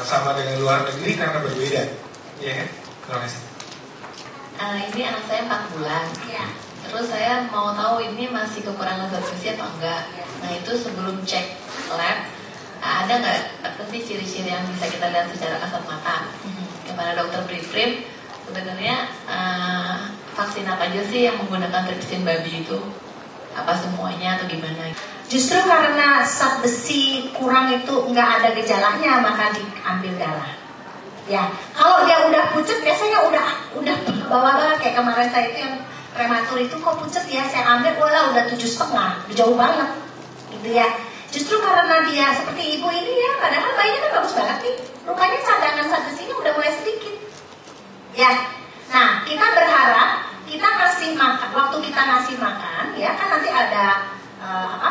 sama dengan luar negeri karena berbeda, ya. Terima kasih. Ini anak saya 4 bulan. Ya. Terus saya mau tahu ini masih kekurangan zat besi atau enggak. Nah itu sebelum cek lab, ada nggak apa sih ciri-ciri yang bisa kita lihat secara kasat mata? Kepada dokter Priprim, sebenarnya vaksin apa aja sih yang menggunakan tripsin babi itu? Apa semuanya atau gimana? Justru karena zat besi kurang itu nggak ada gejalanya, maka diambil darah. Ya, kalau dia udah pucet, biasanya udah bawa kayak kemarin saya itu yang prematur itu kok pucet ya, saya ambil, udah 7,5, jauh banget, gitu ya. Justru karena dia seperti ibu ini ya, padahal bayinya kan bagus banget nih, rupanya cadangan zat besinya udah mulai sedikit. Ya, nah kita berharap kita ngasih makan, waktu kita ngasih makan, ya kan nanti ada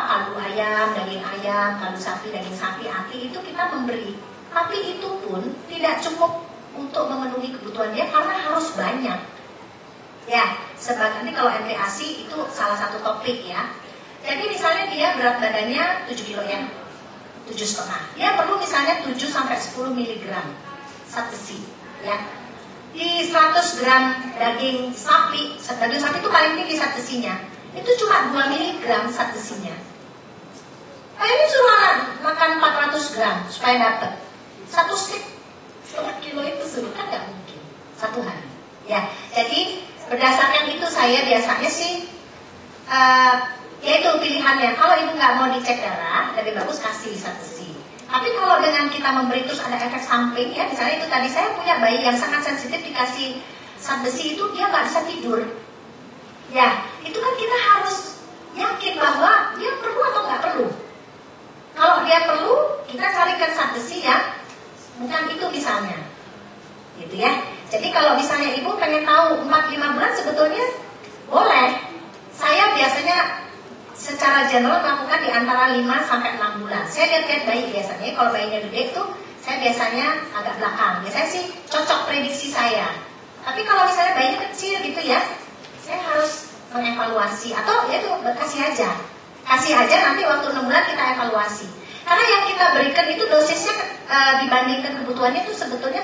kaldu ayam, daging ayam, kaldu sapi, daging sapi, ati itu kita memberi. Tapi itu pun tidak cukup untuk memenuhi kebutuhan dia karena harus banyak. Ya, nanti kalau ente ASI itu salah satu topik ya. Jadi misalnya dia berat badannya 7 kilo ya, 7,5. Dia perlu misalnya 7 sampai 10 mg zat besi ya. Di 100 gram daging sapi itu paling tinggi zat besinya. Itu cuma 2 mg zat besinya. Nah ini suruh anak makan 400 gram supaya dapat 1 stick 1 kilo itu suruh, kan nggak mungkin 1 hari. Ya, jadi berdasarkan itu saya biasanya sih yaitu pilihannya. Kalau ibu nggak mau dicek darah, lebih bagus kasih zat besi. Tapi kalau dengan kita memberi terus ada efek samping ya, misalnya itu tadi saya punya bayi yang sangat sensitif dikasih zat besi itu dia nggak bisa tidur. Ya, itu kan kita harus yakin bahwa dia perlu atau nggak perlu. Kalau dia perlu, kita carikan zat besi yang bukan itu misalnya, gitu ya. Jadi kalau misalnya ibu pengen tahu 4-5 bulan sebetulnya boleh. Saya biasanya secara general melakukan di antara 5 sampai 6 bulan. Saya lihat bayi biasanya, kalau bayinya gede tuh saya biasanya agak belakang. Biasanya sih cocok prediksi saya. Tapi kalau misalnya bayinya kecil gitu ya, saya harus mengevaluasi atau ya tuh kasih aja nanti waktu 6 bulan kita evaluasi. Karena yang kita berikan itu dosisnya dibandingkan kebutuhannya itu sebetulnya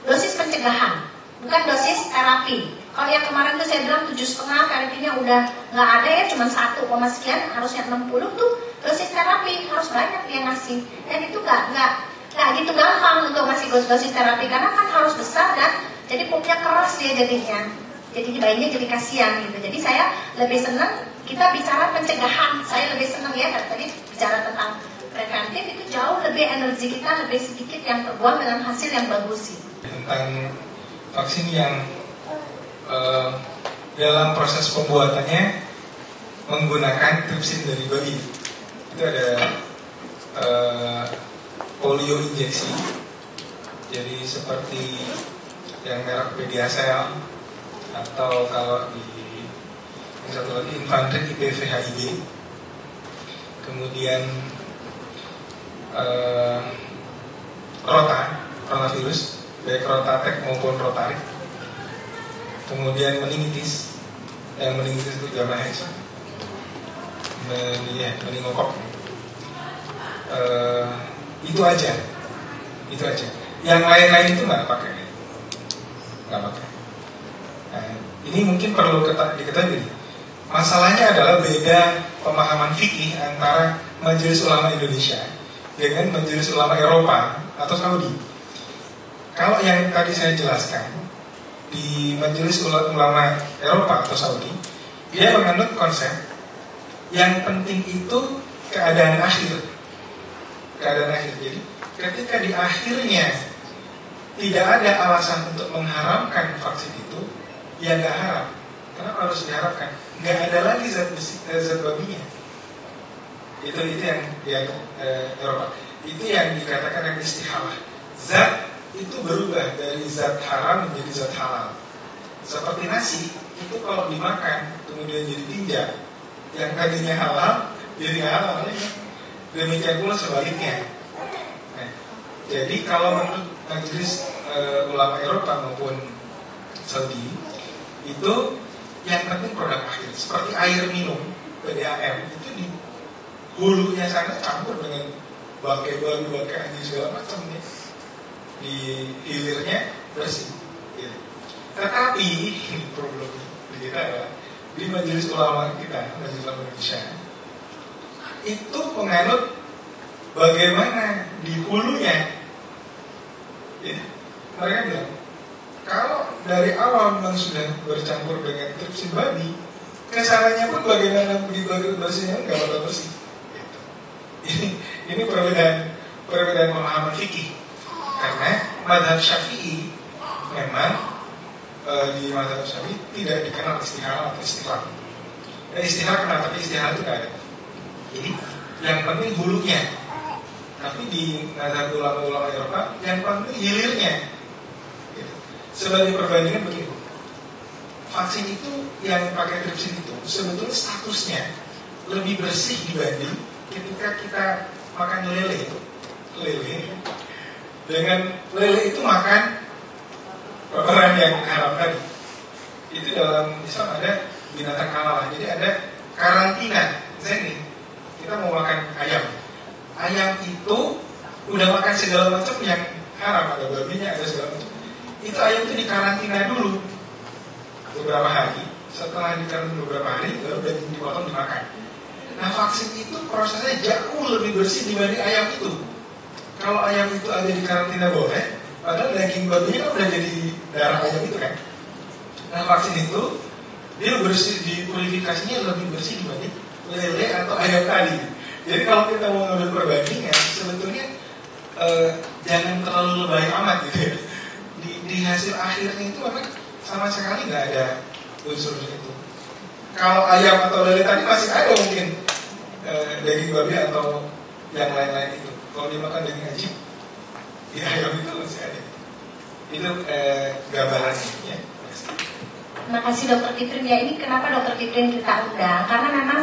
dosis pencegahan. bukan dosis terapi. Kalau yang kemarin tuh saya bilang 7,5 ferritinnya udah nggak ada ya, cuma 1, sekian, harusnya 60 tuh dosis terapi harus banyak dia ngasih. Dan itu nggak gitu gampang untuk ngasih dosis terapi karena kan harus besar kan, jadi pupnya keras dia jadinya. Jadi bayinya jadi kasihan gitu. Jadi saya lebih senang kita bicara pencegahan. Saya lebih senang ya tadi bicara tentang preventif itu jauh lebih energi kita lebih sedikit yang terbuang dengan hasil yang bagus sih. Tentang vaksin yang dalam proses pembuatannya menggunakan tripsin dari babi. Itu ada polio injeksi. Jadi seperti yang merek Pediasel atau kalau di yang satu lagi Infantrik IPV HIB. Kemudian rotavirus, baik rotatek maupun rotarik. Kemudian meningitis, yang meningitis itu gamma H, meningokok. Itu aja. Yang lain-lain itu nggak pakai. Nah, ini mungkin perlu diketahui. Masalahnya adalah beda pemahaman fikih antara Majelis Ulama Indonesia dengan Majelis Ulama Eropa atau Saudi. Kalau yang tadi saya jelaskan di Majelis Ulama Eropa atau Saudi, dia menganut konsep yang penting itu keadaan akhir. Jadi ketika di akhirnya tidak ada alasan untuk mengharamkan vaksin itu, ya nggak haram. Kenapa harus diharapkan? Nggak ada lagi zat babinya. Itu yang Eropa. Itu yang dikatakan yang istihalah. Zat itu berubah dari zat haram menjadi zat halal. Seperti nasi, itu kalau dimakan kemudian jadi tinja, yang tadinya halal jadi halal. Demikian pula sebaliknya. Nah, jadi kalau menurut Majelis Ulama Eropa maupun Saudi, itu yang penting produk akhir. Seperti air minum PDAM itu di hulunya sana campur dengan bangkai babi, bangkai anjing segala macam ya. Di hilirnya bersih. Ya. Tetapi problemnya kita adalah di Majelis Ulama kita, Majelis Ulama Indonesia, itu menganut bagaimana di hulunya. Ya. Mereka bilang kalau dari awal memang sudah bercampur dengan tripsin babi, kesananya pun bagaimana dibagi bersihnya nggak bakal bersih. Gitu. Ini perbedaan pemahaman fikih. Karena mazhab Syafi'i memang di mazhab Syafi'i tidak dikenal istihara atau istihar. Istihar kenapa? Tapi istihar itu nggak ada. Jadi yang penting hulunya. Tapi di mazhab ulama-ulama Eropa yang penting hilirnya. Gitu. Sebagai perbandingan begitu. Vaksin itu yang pakai tripsin itu sebetulnya statusnya lebih bersih dibanding ketika kita makan lele itu. Dengan lele itu makan kotoran yang haram tadi. Itu dalam Islam ada binatang halal. Jadi ada karantina. Misalnya nih, kita mau makan ayam. Ayam itu udah makan segala macam yang haram, ada babinya, ada segala macam. Itu ayam itu dikarantina dulu beberapa hari. Setelah dikarantina beberapa hari, baru udah dipotong dimakan. Nah, vaksin itu prosesnya jauh lebih bersih dibanding ayam itu. Kalau ayam itu ada di karantina boleh, padahal daging babinya kan udah jadi darah ayam itu kan. Nah, vaksin itu dia bersih, dipurifikasinya lebih bersih dibanding lele atau ayam tadi. Jadi kalau kita mau ngambil perbandingan, sebetulnya jangan terlalu lebay amat gitu ya. Di hasil akhirnya itu memang sama sekali nggak ada unsur itu. Kalau ayam atau lele tadi masih ada mungkin daging babi atau yang lain-lain itu. Kalau dimakan daging anjing, ya ayam itu masih ada. Itu gambarannya ya. Terima kasih Dokter Fitrin. Ya, ini kenapa Dokter Fitrin kita undang? Karena memang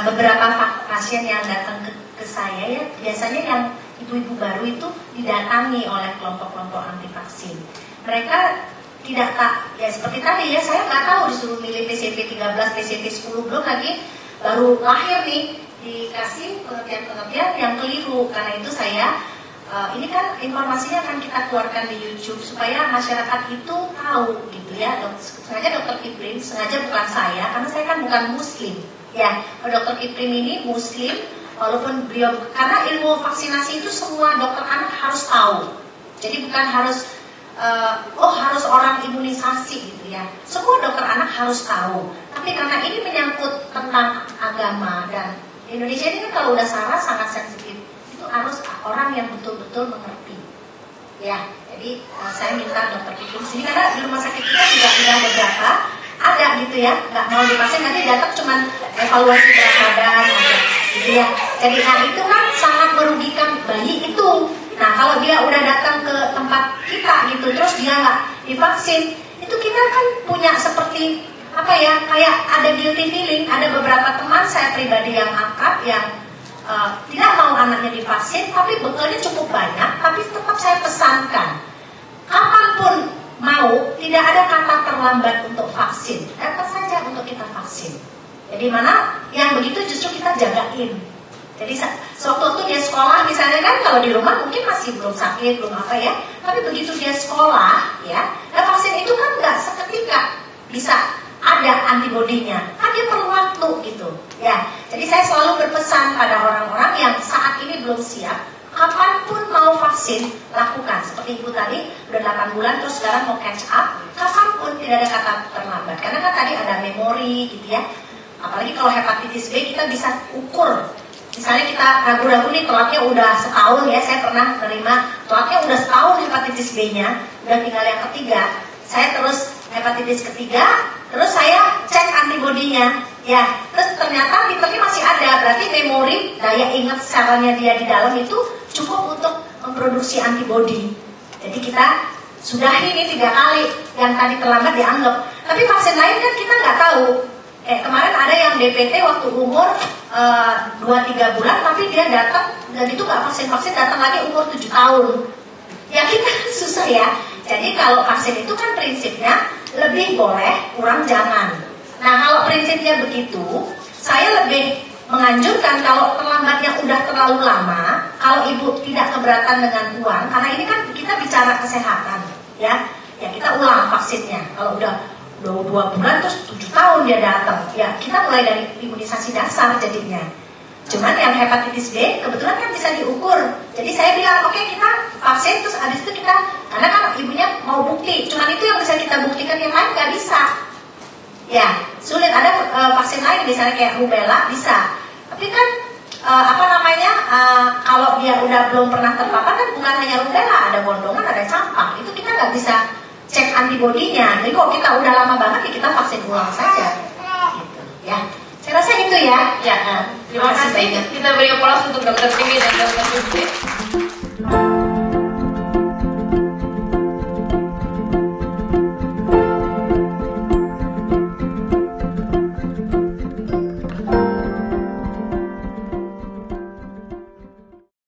beberapa pasien yang datang ke saya ya, biasanya yang ibu-ibu baru itu didatangi oleh kelompok-kelompok anti vaksin. Mereka tidak ya seperti tadi ya, saya nggak tahu disuruh milih PCV 13, PCV 10 belum lagi baru lahir nih, dikasih pengertian-pengertian yang keliru. Karena itu saya ini kan informasinya akan kita keluarkan di YouTube supaya masyarakat itu tahu gitu ya. Sengaja Dokter Iprim, sengaja bukan saya, karena saya kan bukan Muslim. Ya, Dokter Iprim ini Muslim, walaupun beliau, karena ilmu vaksinasi itu semua dokter anak harus tahu. Jadi bukan harus harus orang imunisasi gitu ya. Semua dokter anak harus tahu. Tapi karena ini menyangkut tentang agama dan Indonesia ini kan kalau udah salah sangat sensitif. Itu harus orang yang betul-betul mengerti. Ya, jadi saya minta dokter Iprim sini karena di rumah sakit kita juga sudah beberapa ada gitu ya, nggak mau divaksin nanti datang cuman evaluasi berat badan aja gitu ya. Jadi itu kan sangat merugikan bayi itu. Nah kalau dia udah datang ke tempat kita gitu terus dia nggak divaksin, itu kita kan punya seperti apa ya, kayak ada guilty feeling. Ada beberapa teman saya pribadi yang akrab yang tidak mau anaknya divaksin, tapi bekalnya cukup banyak, tapi tetap saya pesankan kapanpun mau, tidak ada kata terlambat untuk vaksin. Datang saja untuk kita vaksin. Jadi mana yang begitu justru kita jagain. Jadi sewaktu dia sekolah misalnya kan, kalau di rumah mungkin masih belum sakit, belum apa ya. Tapi begitu dia sekolah ya, dan vaksin itu kan nggak seketika bisa ada antibodinya. Kan dia perlu waktu gitu. Ya, jadi saya selalu berpesan pada orang-orang yang saat ini belum siap, kapanpun mau vaksin, lakukan. Seperti ibu tadi, udah 8 bulan terus sekarang mau catch up, kapanpun tidak ada kata terlambat. Karena kan tadi ada memori gitu ya. Apalagi kalau hepatitis B kita bisa ukur. Misalnya kita ragu-ragu nih telatnya udah setahun ya, saya pernah menerima telatnya udah setahun hepatitis B-nya, udah tinggal yang ketiga. Saya terus hepatitis ketiga, terus saya cek antibodinya. Ya, terus ternyata titernya masih ada, berarti memori, daya ingat selnya dia di dalam itu cukup untuk memproduksi antibodi. Jadi kita sudahi ini 3 kali, yang tadi terlambat dianggap. Tapi vaksin lain kan kita nggak tahu. Kemarin ada yang DPT waktu umur 2-3 bulan, tapi dia datang, dan itu nggak vaksin-vaksin, datang lagi umur 7 tahun. Ya kita susah ya. Jadi kalau vaksin itu kan prinsipnya lebih boleh, kurang jangan. Nah kalau prinsipnya begitu, saya lebih menganjurkan kalau terlambatnya udah terlalu lama, kalau ibu tidak keberatan dengan uang, karena ini kan kita bicara kesehatan, ya kita ulang vaksinnya. Kalau udah 2 bulan terus 7 tahun dia datang, ya kita mulai dari imunisasi dasar jadinya. Cuman yang hepatitis B kebetulan kan bisa diukur. Jadi saya bilang oke, kita vaksin terus habis itu kita, karena kan ibunya mau bukti, cuman itu yang bisa kita buktikan, yang lain nggak bisa. Ya, sulit. Ada vaksin lain misalnya kayak rubella bisa. Tapi kan kalau dia udah belum pernah terpapar kan bukan hanya rubella, ada gondongan, ada campak. Itu kita nggak bisa cek antibodinya. Jadi kalau kita udah lama banget ya kita vaksin ulang saja. Gitu, ya. Saya rasa itu ya. Ya, terima kasih. Kita beri aplaus untuk Dokter Tiwi dan Dokter Putri.